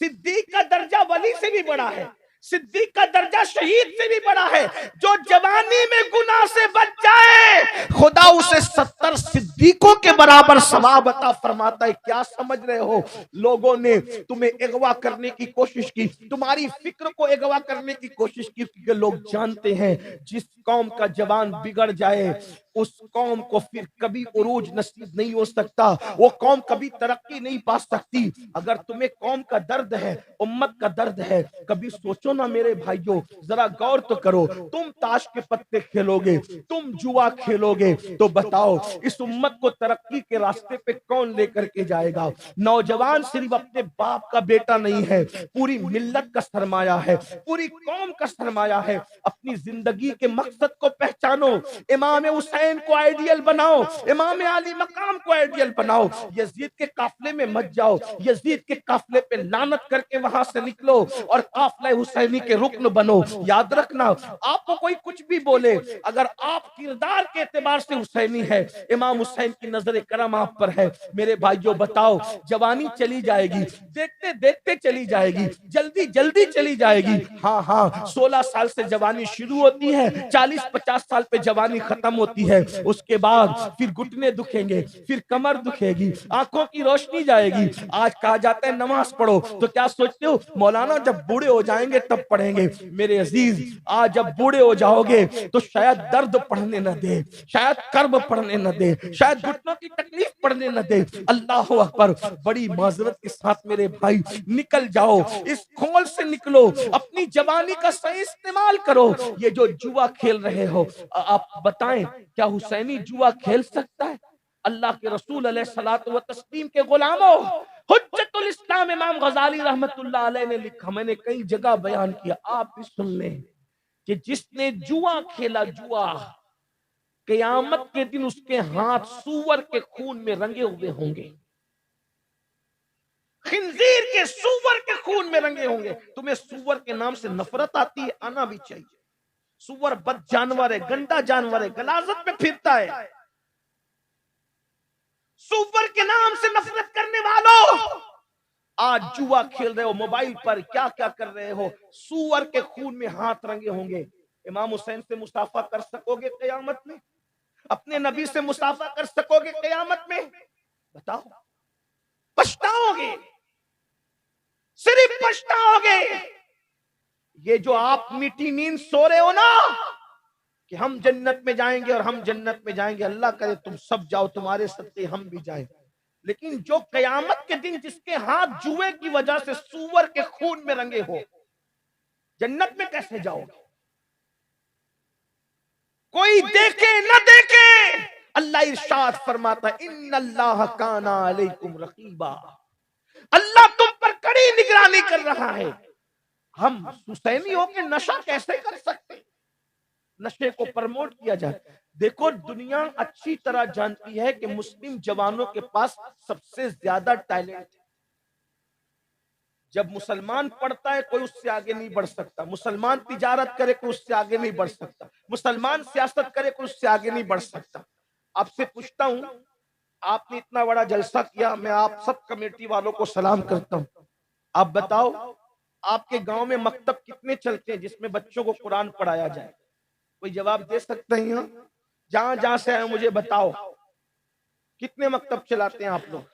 सिद्दीक का दर्जा वली से भी बड़ा है, सिद्दीक का दर्जा शहीद से भी बड़ा है। जो जवानी में गुनाह से बच जाए, खुदा उसे 70 सिद्दीकों के बराबर सवाब अता फरमाता है। क्या समझ रहे हो? लोगों ने तुम्हें अगवा करने की कोशिश की, तुम्हारी फिक्र को अगवा करने की कोशिश की, क्योंकि लोग जानते हैं जिस कौम का जवान बिगड़ जाए उस कौम को फिर कभी उरूज नसीब नहीं हो सकता, वो कौम कभी तरक्की नहीं पा सकती। अगर तुम्हें कौम का दर्द है, उम्मत का दर्द है, कभी सोचो ना मेरे भाइयों, जरा गौर तो करो। तुम ताश के पत्ते खेलोगे, तुम जुआ खेलोगे, तो बताओ इस उम्मत को तरक्की के रास्ते पे कौन लेकर के जाएगा? नौजवान सिर्फ अपने बाप का बेटा नहीं है, पूरी मिल्लत का सरमाया है, पूरी कौम का सरमाया है। अपनी जिंदगी के मकसद को पहचानो, इमाम हुसैन को आइडियल बनाओ, इमाम अली मकाम को आइडियल बनाओ। यजीद के काफले में मत जाओ, यजीद के काफले पे लानत करके वहां से निकलो और काफला हुसैनी के रुकन बनो। याद रखना, आपको कोई कुछ भी बोले, अगर आप किरदार के एतबार से हुसैनी है, इमाम हुसैन की नजर करम आप पर है। मेरे भाइयों बताओ, जवानी चली जाएगी, देखते देखते चली जाएगी, जल्दी जल्दी चली जाएगी। हाँ हाँ, 16 साल से जवानी शुरू होती है, 40-50 साल पे जवानी खत्म होती है। उसके बाद फिर घुटने दुखेंगे, फिर कमर दुखेगी, आंखों की रोशनी जाएगी। आज कहा जाता है नमाज पढ़ो, तो क्या सोचते हो मौलाना जब बूढ़े हो जाएंगे तब पढ़ेंगे? मेरे अजीज, आज जब बूढ़े हो जाओगे तो शायद दर्द पढ़ने न दे, शायद कर्ब पढ़ने न दे, शायद घुटनों की तकलीफ पढ़ने न दे। अल्लाह अकबर। बड़ी माजरत के साथ मेरे भाई निकल जाओ, इस खोल से निकलो, अपनी जवानी का सही इस्तेमाल करो। ये जो जुआ खेल रहे हो, आप बताएं क्या हुसैनी जुआ खेल सकता है? अल्लाह के रसूल अलैहिस्सलातु व तस्लीम के गुलामों, हुज्जतुल इस्लाम इमाम गजाली रहमतुल्लाह अलैह ने लिखा, मैंने कई जगह बयान किया, आप भी सुन लें, कि जिसने जुआ खेला, जुआ, क़यामत के दिन उसके हाथ सूअर के खून में रंगे हुए होंगे, खिंजीर के, सूअर के खून में रंगे होंगे। तुम्हें सूअर के नाम से नफरत आती है? आना भी चाहिए। सूअर बद जानवर है, गंदा जानवर है, गलाजत में फिरता है। सूअर के नाम से नफरत करने वालों, आज जुआ खेल रहे हो, मोबाइल पर क्या क्या कर रहे हो, सूअर के खून में हाथ रंगे होंगे। इमाम हुसैन से मुसाफा कर सकोगे क़यामत में? अपने नबी से मुसाफा कर सकोगे क़यामत में? बताओ, पछताओगे, सिर्फ पछताओगे। ये जो आप मीठी नींद सो रहे हो ना कि हम जन्नत में जाएंगे और हम जन्नत में जाएंगे, अल्लाह करे तुम सब जाओ, तुम्हारे सत्ते हम भी जाएं, लेकिन जो क़यामत के दिन जिसके हाथ जुए की वजह से सूअर के खून में रंगे हो, जन्नत में कैसे जाओगे? कोई देखे न देखे, अल्लाह इरशाद फरमाता है, इन्नल्लाह काना अलैकुम रकीबा, अल्लाह तुम पर कड़ी निगरानी कर रहा है। हम हुसैनी होकर नशा कैसे कर सकते? नशे को प्रमोट किया जाए। देखो, दुनिया अच्छी तरह जानती है कि मुस्लिम जवानों के पास सबसे ज्यादा टैलेंट है। जब मुसलमान पढ़ता है कोई उससे आगे नहीं बढ़ सकता, मुसलमान तिजारत करे कोई उससे आगे नहीं बढ़ सकता, मुसलमान सियासत करे कोई उससे आगे नहीं बढ़ सकता। आपसे पूछता हूं, आपने इतना बड़ा जलसा किया, मैं आप सब कमेटी वालों को सलाम करता हूं। आप बताओ, आपके गांव में मकतब कितने चलते हैं जिसमें बच्चों को कुरान पढ़ाया जाए? कोई जवाब दे सकते हैं? यहाँ जहां जहां से आए मुझे बताओ, कितने मकतब चलाते हैं आप लोग?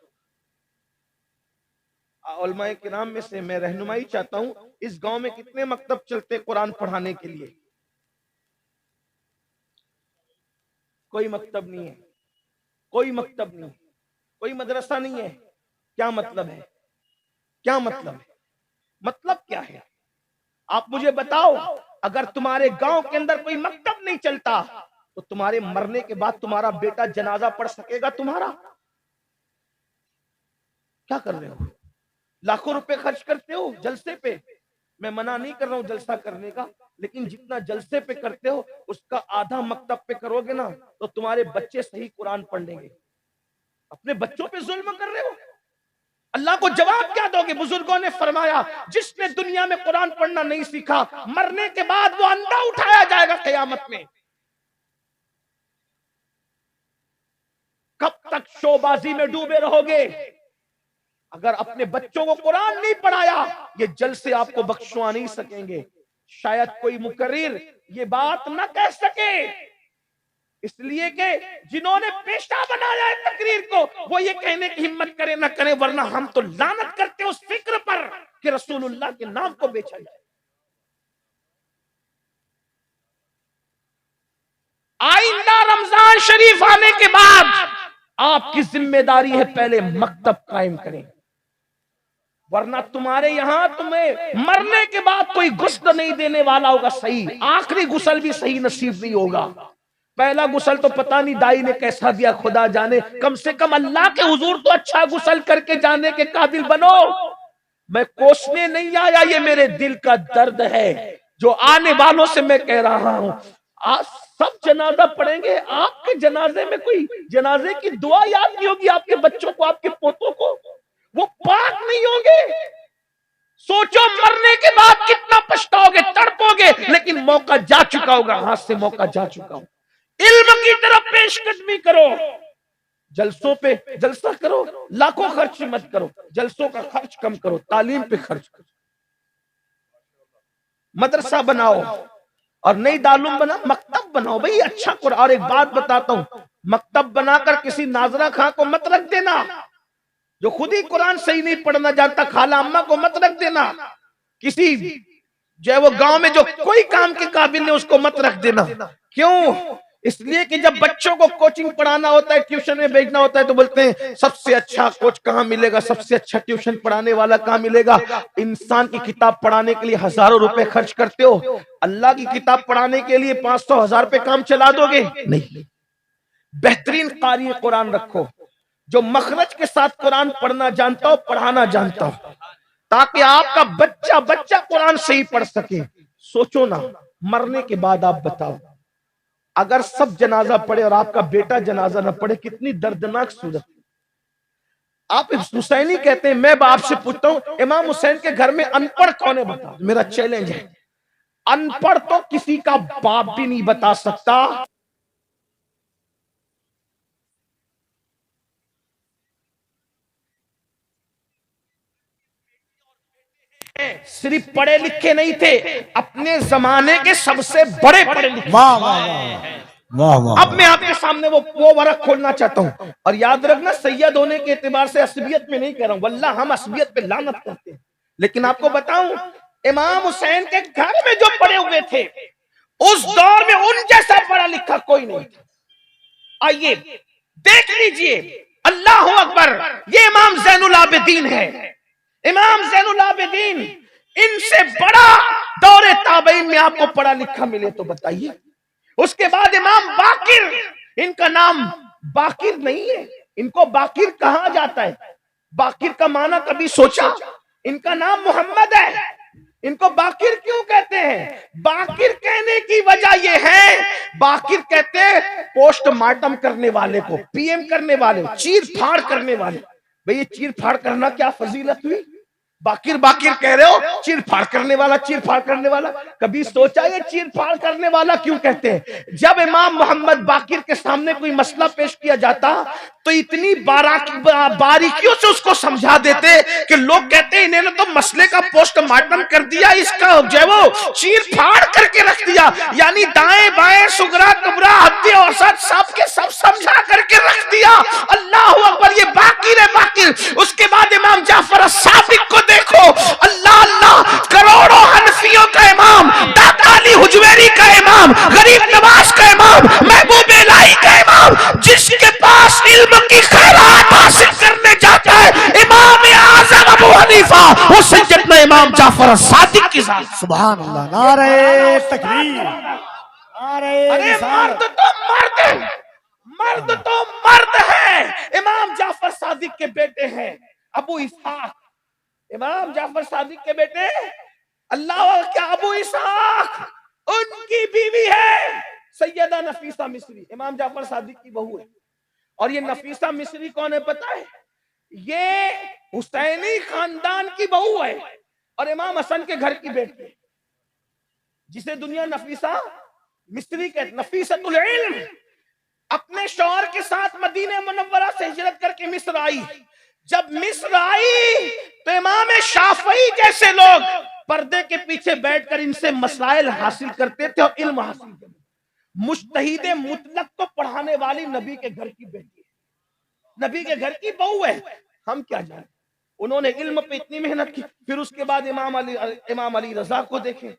उलमाए किराम में से मैं रहनुमाई चाहता हूं, इस गांव में कितने मकतब चलते हैं कुरान पढ़ाने के लिए? कोई मकतब नहीं है, कोई मकतब नहीं, कोई मदरसा नहीं है। क्या मतलब है? क्या मतलब है? मतलब क्या है? आप मुझे बताओ। अगर तुम्हारे गांव के अंदर कोई मकतब नहीं चलता तो तुम्हारे मरने के बाद तुम्हारा बेटा जनाजा पढ़ सकेगा तुम्हारा? क्या कर रहे हो? लाखों रुपए खर्च करते हो जलसे पे। मैं मना नहीं कर रहा हूं जलसा करने का, लेकिन जितना जलसे पे करते हो उसका आधा मकतब पे करोगे ना तो तुम्हारे बच्चे सही कुरान पढ़ लेंगे। अपने बच्चों पे जुल्म कर रहे हो, अल्लाह को जवाब क्या दोगे? बुजुर्गों ने फरमाया, जिसने दुनिया में कुरान पढ़ना नहीं सीखा, मरने के बाद वो अंधा उठाया जाएगा क़यामत में। कब तक शोबाजी में डूबे रहोगे? अगर अपने बच्चों को कुरान नहीं पढ़ाया, ये जलसे आपको बख्शवा नहीं सकेंगे। शायद कोई मुकर्रिर ये बात न कह सके, इसलिए कि जिन्होंने पेशा बनाया है तकरीर को, वो ये कहने की हिम्मत करे ना करे, वरना हम तो लानत करते उस फिक्र पर कि रसूलुल्लाह के नाम को बेचा जाए। आइंदा रमजान शरीफ आने के बाद आपकी जिम्मेदारी है पहले मकतब कायम करें, वरना तुम्हारे यहां तुम्हें मरने के बाद कोई गुस्ल नहीं देने वाला होगा सही, आखिरी गुस्ल भी सही नसीब नहीं होगा। पहला गुस्ल तो पता नहीं दाई ने कैसा दिया, खुदा जाने। कम से कम अल्लाह के हुजूर तो अच्छा गुस्ल करके जाने के काबिल बनो। मैं कोसने नहीं आया, ये मेरे दिल का दर्द है जो आने वालों से मैं कह रहा हूं। आज सब जनाजा पढ़ेंगे, आपके जनाजे में कोई जनाजे की दुआ याद नहीं होगी आपके बच्चों को, आपके पोतों को, वो पाक नहीं होंगे। सोचो मरने के बाद कितना पछताओगे, तड़पोगे, लेकिन मौका जा चुका होगा, हाथ से मौका जा चुका होगा। इल्म की तरफ पेशकदमी करो, जलसों पे जलसा करो, लाखों खर्च मत करो, जलसों का खर्च कम करो, तालीम पे खर्च करो। मदरसा बनाओ और नई दालूम बना, मकतब बनाओ भाई अच्छा कुरान। और एक बात बताता हूं, मकतब बनाकर किसी नाजरा खां को मत रख देना जो खुद ही कुरान सही नहीं पढ़ना जानता, खाला अम्मा को मत रख देना, किसी जो है वो गांव में जो कोई काम के काबिल नहीं उसको मत रख देना। क्यों? इसलिए कि जब बच्चों को कोचिंग पढ़ाना होता है, ट्यूशन में भेजना होता है, तो बोलते हैं सबसे अच्छा कोच कहाँ मिलेगा, सबसे अच्छा ट्यूशन पढ़ाने वाला कहाँ मिलेगा। इंसान की किताब पढ़ाने के लिए हजारों रुपए खर्च करते हो, अल्लाह की किताब पढ़ाने के लिए 500-1000 पे काम चला दोगे? नहीं। बेहतरीन कारी कुरान रखो जो मखरज के साथ कुरान पढ़ना जानता हो, पढ़ाना जानता हो, ताकि आपका बच्चा बच्चा कुरान सही पढ़ सके। सोचो ना, मरने के बाद आप बताओ, अगर सब जनाजा पढ़े और आपका बेटा जनाजा ना पढ़े, कितनी दर्दनाक सूरत। आप हुसैनी कहते हैं, मैं बाप से पूछता हूं इमाम हुसैन के घर में अनपढ़ कौन है? बताओ, मेरा चैलेंज है। अनपढ़ तो किसी का बाप भी नहीं बता सकता। सिर्फ पढ़े लिखे नहीं थे, अपने जमाने के सबसे बड़े पढ़े लिखे। वाह वाह वाह वाह। अब मैं आपके सामने वो वरक खोलना चाहता हूं, और याद रखना सैयद होने के एतबार से असबियत में नहीं कह रहा हूं, वल्लाह हम असबियत पे लानत करते हैं, लेकिन आपको बताऊं इमाम हुसैन के घर में जो पढ़े हुए थे उस दौर में उन जैसा पढ़ा लिखा कोई नहीं था। आइए देख लीजिए, अल्लाह अकबर, ये इमाम ज़ैनुल आबिदीन है। इमाम ज़ैनुल आबिदीन, इनसे बड़ा दौरे ताबईन में आपको पढ़ा लिखा मिले तो बताइए। उसके बाद इमाम बाकिर, इनका नाम बाकिर नहीं है, इनको बाकिर कहा जाता है। बाकिर का माना कभी सोचा? इनका नाम मोहम्मद है, इनको बाकिर क्यों कहते हैं? बाकिर कहने की वजह यह है, बाकिर कहते हैं पोस्टमार्टम करने वाले को, पीएम करने वाले, चीर फाड़ करने वाले। भाई ये चीर फाड़ करना क्या फजीलत हुई? बाकिर बाकिर कह रहे हो, चीर फाड़ करने वाला, चीर फाड़ करने वाला। कभी सोचा ये चीर फाड़ करने वाला क्यों कहते हैं? जब इमाम मोहम्मद बाकिर के सामने कोई मसला पेश किया जाता तो इतनी बारीकियों से उसको समझा देते कि लोग कहते हैं इन्होंने तो मसले का पोस्टमार्टम कर दिया, इसका जो है वो चीर फाड़ करके रख दिया, यानी दाएं बाएं सुगरा कबरा हद्दे और सब के सब समझा करके रख दिया। अल्लाह अकबर, ये बाकिर है बाकिर। उसके बाद इमाम जाफर सादिक को देखो, अल्लाह अल्लाह, करोड़ों हनफियों का इमाम, दाता अली हुजवेरी का इमाम, गरीब नवाज का इमाम, महबूब इलाही का इमाम, जिसके पास इल्म की खैरात हासिल करने जाता है इमाम आज़म अबू हनीफा, वो सैयदना इमाम जाफर सादिक की जात। सुभान अल्लाह, नारे तकबीर, नारे मर्द तो मर्द, मर्द तो मर्द है। इमाम जाफर सादिक के बेटे हैं अबू इसहाक, इमाम जाफर सादिक के बेटे अल्लाह क्या अबू इसहाक, उनकी बीवी है सैयदा नफीसा मिस्री, इमाम जाफर सादिक की बहू है। और ये नफीसा मिस्री कौन है पता है? ये हुसैनी खानदान की बहू है और इमाम हसन के घर की बेटी है, जिसे दुनिया नफीसा मिस्री के, नफीसतुल इल्म। अपने शौहर के साथ मदीने मुनव्वरा से हिजरत करके मिस्र आई। जब मिस्र आई तो इमाम शाफई जैसे लोग पर्दे के पीछे बैठकर इनसे मसाइल हासिल करते थे और इल्म हासिल करते थे। मुज्तहिद मुतलक को पढ़ाने वाली नबी के घर की बेटी है, नबी के घर की बहू है। हम क्या जाने, उन्होंने इल्म पे इतनी मेहनत की। फिर उसके बाद इमाम अली रजा को देखें,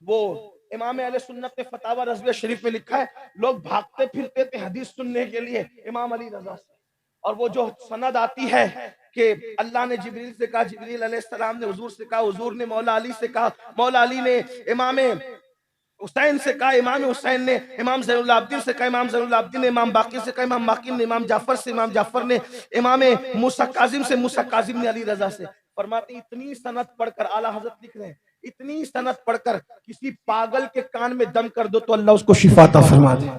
वो इमाम अहले सुन्नत ने फतावा रज़विया शरीफ में लिखा है, लोग भागते फिरते थे हदीस सुनने के लिए इमाम अली रजा से। और वो जो सनद आती है कि अल्लाह ने जिब्रील से कहा, जिब्रील अलैहिस्सलाम ने हुजूर से कहा, हुजूर ने मौला अली से कहा, मौला अली ने इमाम हुसैन से कहा, इमाम हुसैन ने इमाम ज़ैनुल आबिदीन से कहा, इमाम ज़ैनुल आबिदीन ने इमाम बाकिर से कहा, इमाम बाकिर ने इमाम जाफर से, इमाम जाफर ने इमाम मूसा काजिम से, मूसा काजिम ने अली रजा से। फरमाते इतनी सनद पढ़कर, आला हज़रत लिख रहे हैं, इतनी सनद पढ़कर किसी पागल के कान में दम कर दो तो अल्लाह उसको शिफा अता फरमा दे।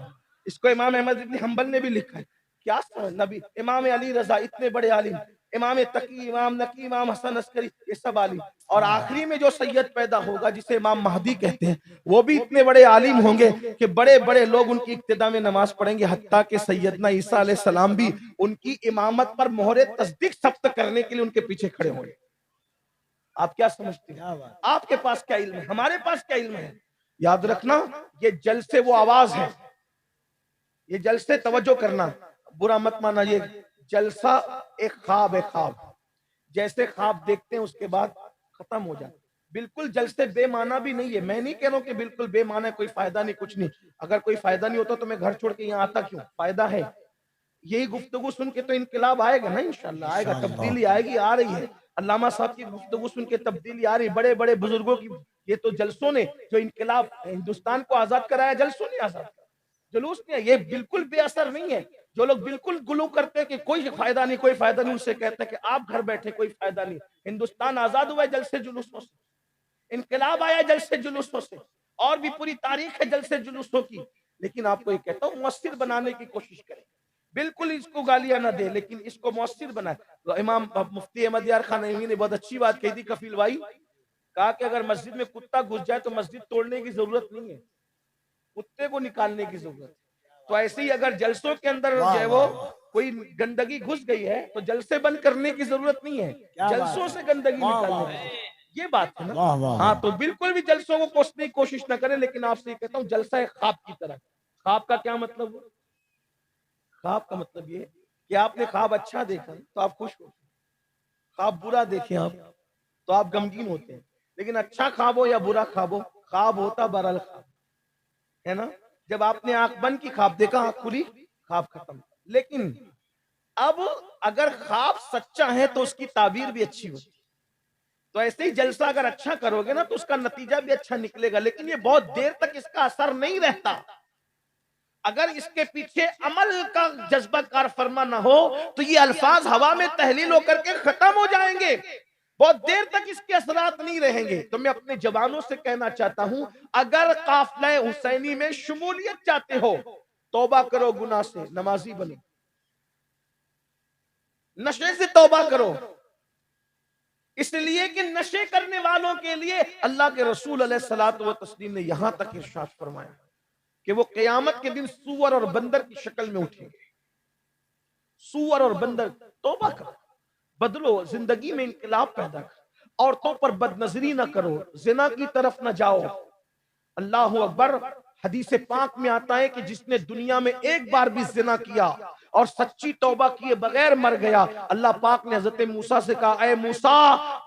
इसको इमाम अहमद इब्न हंबल ने भी लिखा है। क्या नबी, इमाम अली रजा इतने बड़े आलिम, इमाम तकी, इमाम नकी, इमाम हसन अस्करी, ये सब आलिम। और आखिरी में जो सैयद पैदा होगा जिसे इमाम महदी कहते हैं, वो भी इतने बड़े आलिम होंगे कि बड़े बड़े लोग उनकी इक्तिदा में नमाज पढ़ेंगे। हत्ता के सैयदना ईसा अलैहि सलाम भी उनकी इमामत पर मोहरे तस्दीक सब्त करने के लिए उनके पीछे खड़े होंगे। आप क्या समझते हैं? आपके पास क्या इल्म है, हमारे पास क्या इल्म है? याद रखना, ये जलसे वो आवाज है, ये जलसे तवज्जो करना, बुरा मत माना, ये जलसा एक ख्वाब है। ख्वाब जैसे ख्वाब देखते हैं उसके बाद खत्म हो जाए, बिल्कुल जलसे बेमाना भी नहीं है। मैं नहीं कह रहा हूं कि बिल्कुल बेमाना है, कोई फायदा नहीं, कुछ नहीं। अगर कोई फायदा नहीं होता तो मैं घर छोड़ के यहाँ आता क्यों? फायदा है। यही गुफ्तगू सुन के तो इनकलाब आएगा ना, इंशाल्लाह आएगा, तब्दीली आएगी, आ रही है। अल्लामा साहब की गुफ्तगू सुन के तब्दीली आ रही, बड़े बड़े बुजुर्गों की। ये तो जलसों ने जो इनकलाब हिंदुस्तान को आजाद कराया, जलसों ने आजाद, जुलूस ने। ये बिल्कुल बेअसर नहीं है। जो लोग बिल्कुल गुलू करते हैं कि कोई फायदा नहीं, कोई फायदा नहीं, उनसे कहते हैं कि आप घर बैठे, कोई फायदा नहीं। हिंदुस्तान आजाद हुआ है जलसे जुलूसों से, इनकलाब आया जलसे जुलूसों से, और भी पूरी तारीख है जलसे जुलूसों की। लेकिन आपको ये कहता हूँ, मुअस्सिर बनाने की कोशिश करें। बिल्कुल इसको गालियां ना दे, लेकिन इसको मुअस्सिर बनाए। तो इमाम मुफ्ती अहमद यार खान नईमी ने बहुत अच्छी बात कही थी कफील भाई, कहा कि अगर मस्जिद में कुत्ता घुस जाए तो मस्जिद तोड़ने की जरूरत नहीं है, कुत्ते को निकालने की जरूरत है। तो ऐसे ही अगर जलसों के अंदर जो है वो कोई गंदगी घुस गई है तो जलसे बंद करने की जरूरत नहीं है, जलसों से गंदगी निकालने की, ये बात है ना। हाँ, तो बिल्कुल भी जलसों को कोसने की कोशिश ना करें। लेकिन आपसे कहता हूँ, जलसा है ख्वाब की तरह। ख्वाब का क्या मतलब? ख्वाब का मतलब ये कि आपने ख्वाब अच्छा देखा तो आप खुश हो, ख्वाब बुरा देखें आप तो आप गमगीन होते हैं। लेकिन अच्छा ख्वाब हो या बुरा ख्वाब हो, ख्वाब होता बहरहाल ख्वाब है ना। जब आपने आंख बंद की ख्वाब देखा, आंख खुली ख्वाब खत्म। लेकिन अब अगर ख्वाब सच्चा है तो उसकी ताबीर भी अच्छी होती है। तो ऐसे ही जलसा अगर अच्छा करोगे ना तो उसका नतीजा भी अच्छा निकलेगा। लेकिन ये बहुत देर तक इसका असर नहीं रहता। अगर इसके पीछे अमल का जज्बा कार फरमा ना हो तो ये अल्फाज हवा में तहलील होकर के खत्म हो जाएंगे, बहुत देर तक इसके असरात नहीं रहेंगे। तो मैं अपने जवानों से कहना चाहता हूं, अगर काफिला हुसैनी में शमूलियत चाहते हो, तौबा करो गुनाह से, नमाजी बनो, नशे से तौबा करो, इसलिए कि नशे करने वालों के लिए अल्लाह के रसूल अलैहिस्सलातु व तस्लीम ने यहां तक इरशाद फरमाया कि वो क़यामत के दिन सूअर और बंदर की शक्ल में उठेंगे। सूअर और बंदर। तौबा करो, बदलो, जिंदगी में इंकलाब पैदा करो, औरतों पर बदनजरी ना करो, जिना की तरफ ना जाओ। अल्लाह अकबर। हदीस पाक में आता है कि जिसने दुनिया में एक बार भी जिना किया और सच्ची तौबा किए बगैर मर गया, अल्लाह पाक ने हजरत मूसा से कहा, ऐ मूसा,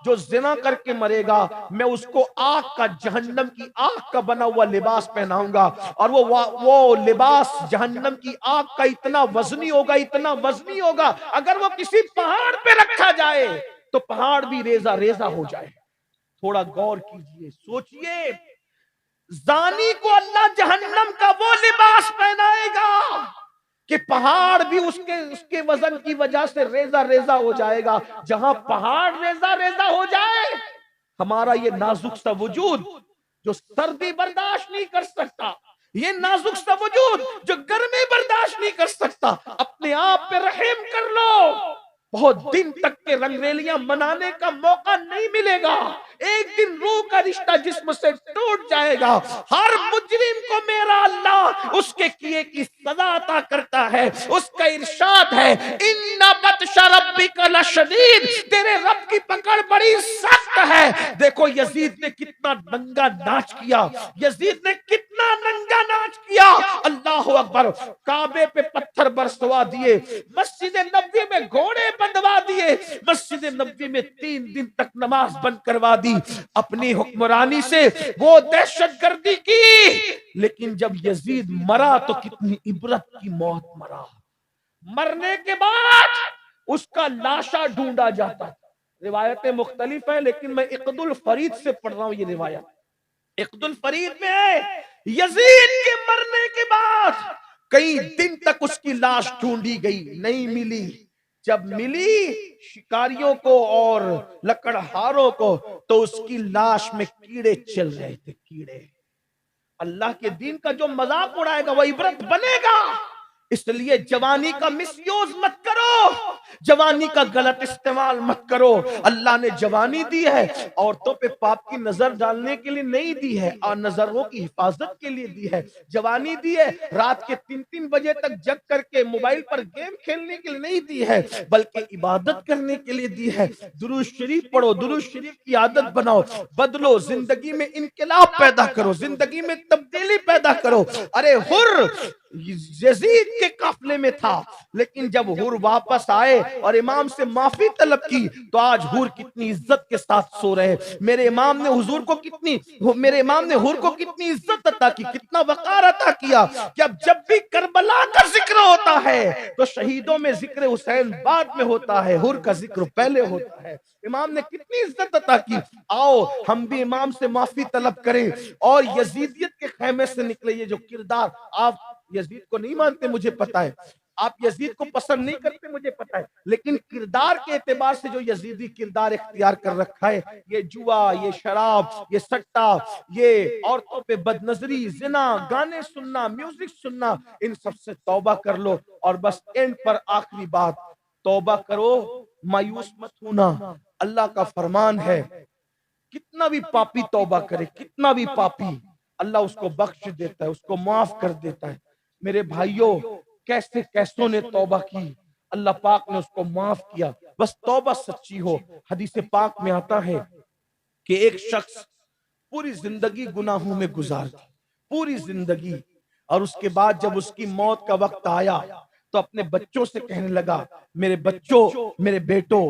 जो जिना करके मरेगा मैं उसको आग का, जहन्नम की आग का बना हुआ लिबास पहनाऊंगा, और वो लिबास जहन्नम की आग का इतना वजनी होगा, इतना वजनी होगा, अगर वो किसी पहाड़ पे रखा जाए तो पहाड़ भी रेजा रेजा हो जाए। थोड़ा गौर कीजिए, सोचिए, जानी को अल्लाह जहन्नम का वो लिबास पहनाएगा कि पहाड़ भी उसके उसके वजन की वजह से रेजा रेजा हो जाएगा। जहां पहाड़ रेजा रेजा हो जाए, हमारा ये नाजुक सा वजूद जो सर्दी बर्दाश्त नहीं कर सकता, ये नाजुक सा वजूद जो गर्मी बर्दाश्त नहीं कर सकता, अपने आप पे रहम कर लो। बहुत दिन तक के रंगरेलियां मनाने का मौका नहीं मिलेगा। एक दिन रूह का रिश्ता जिस्म से टूट जाएगा। हर मुजरिम को मेरा अल्लाह उसके किए की सजा अता करता है। उसका इरशाद है, इन्ना बत्शा रब्बिका लशदीद, तेरे रब की पकड़ बड़ी सख्त है। देखो यजीद ने कितना नंगा नाच किया, यजीद ने कितना नंगा नाच किया। अल्लाह अकबर। काबे पे पत्थर बरसवा दिए, मस्जिद नबवी में घोड़े बंधवा दिए, मस्जिद नबवी में 3 दिन तक नमाज बंद करवा दी। अपनी हुक्मरानी से वो दहशतगर्दी की, लेकिन जब यजीद मरा तो कितनी इबरत की मौत मरा। मरने के बाद उसका लाशा ढूंढा जाता था। रिवायतें मुख्तलिफ है, लेकिन मैं इक़दुल फरीद से पढ़ रहा हूं ये रिवायत। इक़दुल फरीद में है, यजीद के मरने के बाद कई दिन तक उसकी लाश ढूंढी गई, नहीं मिली। जब मिली शिकारियों को और लकड़हारों को, तो उसकी लाश में कीड़े चल रहे थे, कीड़े। अल्लाह के दीन का जो मजाक उड़ाएगा वो इबरत बनेगा। इसलिए जवानी का मिसयूज मत करो, जवानी का गलत इस्तेमाल मत करो। अल्लाह ने जवानी दी है, औरतों पे पाप की नजर डालने के लिए नहीं दी है, और नजरों की हिफाजत के लिए दी है। जवानी दी है रात के 3-3 बजे तक जग करके मोबाइल पर गेम खेलने के लिए नहीं दी है, बल्कि इबादत करने के लिए दी है। दुरूद शरीफ पढ़ो, दुरूद शरीफ की आदत बनाओ, बदलो, जिंदगी में इनकलाब पैदा करो, जिंदगी में तब्दीली पैदा करो। अरे हुर यजीद के काफिले में था, लेकिन जब हुर वापस आए और इमाम से माफी तलब की, तो आज हुर कितनी इज्जत के साथ सो रहे। मेरे इमाम ने हुजूर को कितनी, मेरे इमाम ने हुर को कितनी इज्जत अता की, कितना वकार अता किया कि अब जब भी करबला का जिक्र होता है तो शहीदों में जिक्र हुसैन बाद में होता है, हुर का जिक्र पहले होता है। इमाम ने कितनी इज्जत अता की। आओ हम भी इमाम से माफी तलब करें और यजीदियत के खैमे से निकले। ये जो किरदार, आप यजीद को नहीं मानते मुझे पता है, आप यजीद को पसंद नहीं करते मुझे पता है, लेकिन किरदार के एतबार से जो यजीदी किरदार इख्तियार कर रखा है, ये जुआ, ये शराब, ये सट्टा, ये औरतों पे बदनजरी, जिना, गाने सुनना, म्यूजिक सुनना, इन सब से तौबा कर लो। और बस एंड पर आखिरी बात, तौबा करो, मायूस मत होना। अल्लाह का फरमान है, कितना भी पापी तौबा करे, कितना भी पापी, अल्लाह उसको बख्श देता है, उसको माफ कर देता है। मेरे भाइयों, कैसे कैसों ने तौबा की, अल्लाह पाक ने उसको माफ किया। बस तौबा सच्ची हो। हदीस पाक में आता है कि एक शख्स पूरी जिंदगी गुनाहों में गुजार दी, पूरी जिंदगी, और उसके बाद जब उसकी मौत का वक्त आया तो अपने बच्चों से कहने लगा, मेरे बच्चों, मेरे बेटो,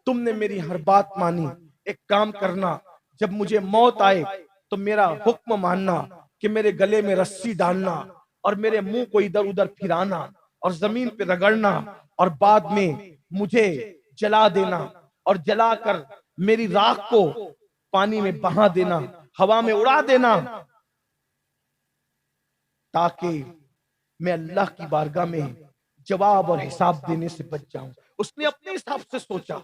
तुमने मेरी हर बात मानी, एक काम करना, जब मुझे मौत आए तो मेरा हुक्म मानना कि मेरे गले में रस्सी डालना और मेरे मुंह को इधर उधर फिराना और जमीन पे रगड़ना, और बाद में मुझे जला देना, और जलाकर मेरी राख को पानी में बहा देना, हवा में उड़ा देना, ताकि मैं अल्लाह की बारगाह में जवाब और हिसाब देने से बच जाऊं। उसने अपने हिसाब से सोचा।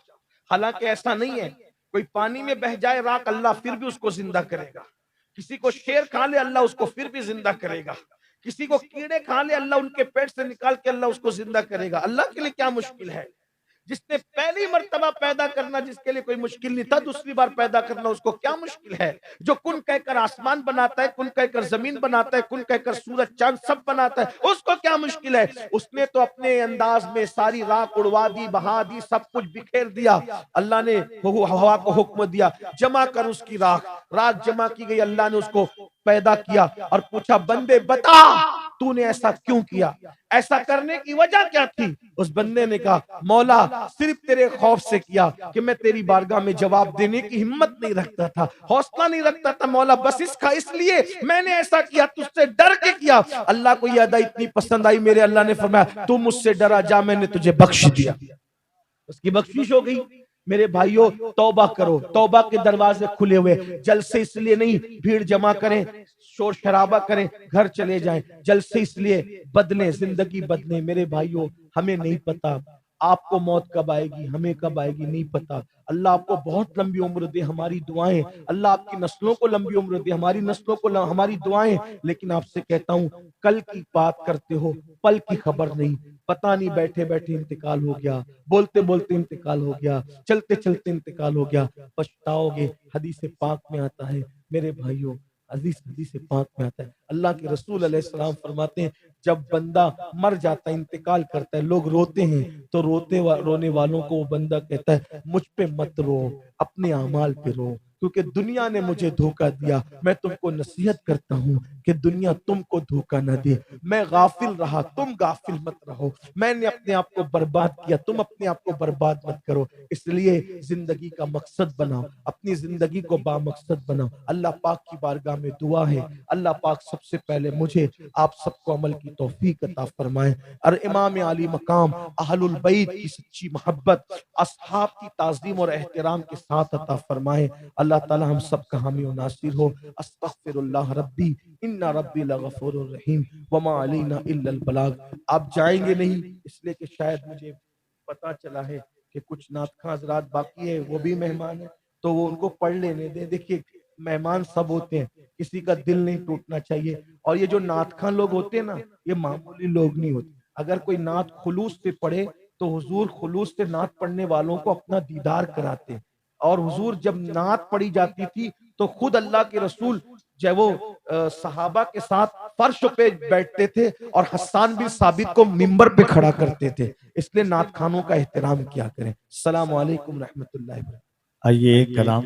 हालांकि ऐसा नहीं है, कोई पानी में बह जाए राख, अल्लाह फिर भी उसको जिंदा करेगा। किसी को शेर खा ले, अल्लाह उसको फिर भी जिंदा करेगा। किसी को कीड़े खा ले, अल्लाह उनके पेट से निकाल के अल्लाह उसको जिंदा करेगा। अल्लाह के लिए क्या मुश्किल है। जिसने पहली मर्तबा पैदा करना जिसके लिए कोई मुश्किल नहीं था, दूसरी बार पैदा करना उसको क्या मुश्किल है। जो कुन कहकर आसमान बनाता है, कुन कहकर जमीन बनाता है, कुन कहकर सूरज चांद सब बनाता है, उसको क्या मुश्किल है। उसने तो अपने अंदाज में सारी राख उड़वा दी, बहा दी, सब कुछ बिखेर दिया। अल्लाह ने हवा को हुक्म दिया, जमा कर उसकी राख। राख जमा की गई, अल्लाह ने उसको पैदा किया और पूछा, बंदे बता तूने ऐसा क्यों किया, ऐसा करने की वजह क्या थी। उस बंदे ने कहा, मौला सिर्फ तेरे खौफ से किया कि मैं तेरी बारगाह में जवाब देने की हिम्मत नहीं रखता था, हौसला नहीं रखता था मौला, बस इसलिए मैंने ऐसा किया, तुझसे डर के किया। अल्लाह को यह अदा इतनी पसंद आई, मेरे अल्लाह ने फरमाया, तू मुझसे डरा जा, मैंने तुझे बख्श दिया। उसकी बख्शिश हो गई। मेरे भाइयों, तौबा करो, तौबा के दरवाजे खुले हुए। जलसे इसलिए नहीं भीड़ जमा करें, शोर शराबा करें, घर चले जाएं। जलसे इसलिए बदले, जिंदगी बदले। मेरे भाइयों, हमें नहीं पता आपको मौत कब आएगी, हमें कब आएगी नहीं पता। अल्लाह आपको बहुत लंबी उम्र दे, हमारी दुआएं। अल्लाह आपकी नस्लों को लंबी उम्र दे, हमारी नस्लों को हमारी दुआएं। लेकिन आपसे कहता हूं, कल की बात करते हो, पल की खबर नहीं। पता नहीं बैठे बैठे इंतकाल हो गया, बोलते बोलते इंतकाल हो गया, चलते चलते इंतकाल हो गया, पछताओगे। हदीस पाक में आता है मेरे भाइयों, हदीस पाक में आता है, अल्लाह के रसूल अलैहिस्सलाम फरमाते हैं, जब बंदा मर जाता है, इंतकाल करता है, लोग रोते हैं, तो रोने वालों को वो बंदा कहता है, मुझ पे मत रो, अपने अमाल पे रो, क्योंकि दुनिया ने मुझे धोखा दिया। मैं तुमको नसीहत करता हूँ कि दुनिया तुमको धोखा न दे। मैं गाफिल रहा, तुम गाफिल मत रहो। मैंने अपने आप को बर्बाद किया, तुम अपने आप को बर्बाद मत करो। इसलिए जिंदगी का मकसद बनाओ, अपनी जिंदगी को बामकसद बनाओ। अल्लाह पाक की बारगाह में दुआ है, अल्लाह पाक सबसे पहले मुझे आप सबको अमल की तौफीक अता फरमाए और इमाम आली मकाम अहलुल बैत की सच्ची मोहब्बत, असहाब की ताज़ीम और एहतराम के साथ अता फरमाए। अल्लाह ताला हम सब का हामी और नासिर हो। अस्तगफिरुल्लाह रब्बी इन्ना रब्बी लगफूरुर रहीम वमा अलैना इल्लल बलाग। आप जाएंगे नहीं इसलिए कि शायद मुझे पता चला है कि कुछ नातखा हजरात बाकी है, वो भी मेहमान है, तो वो उनको पढ़ लेने दें। देखिए, मेहमान सब होते हैं, किसी का दिल नहीं टूटना चाहिए। और ये जो नातखा लोग होते हैं ना, ये मामूली लोग नहीं होते। अगर कोई नात खुलूस से पढ़े तो हुजूर खुलूस से नात पढ़ने वालों को अपना दीदार कराते। और हुजूर जब नात पढ़ी जाती थी तो खुद अल्लाह के रसूल जब वो सहाबा के साथ फर्श पे बैठते थे और हस्सान बिन साबित को मिंबर पे खड़ा करते थे। इसलिए नात खानों का एहतराम किया करें। अस्सलाम वालेकुम रहमतुल्लाहि। आइए कलाम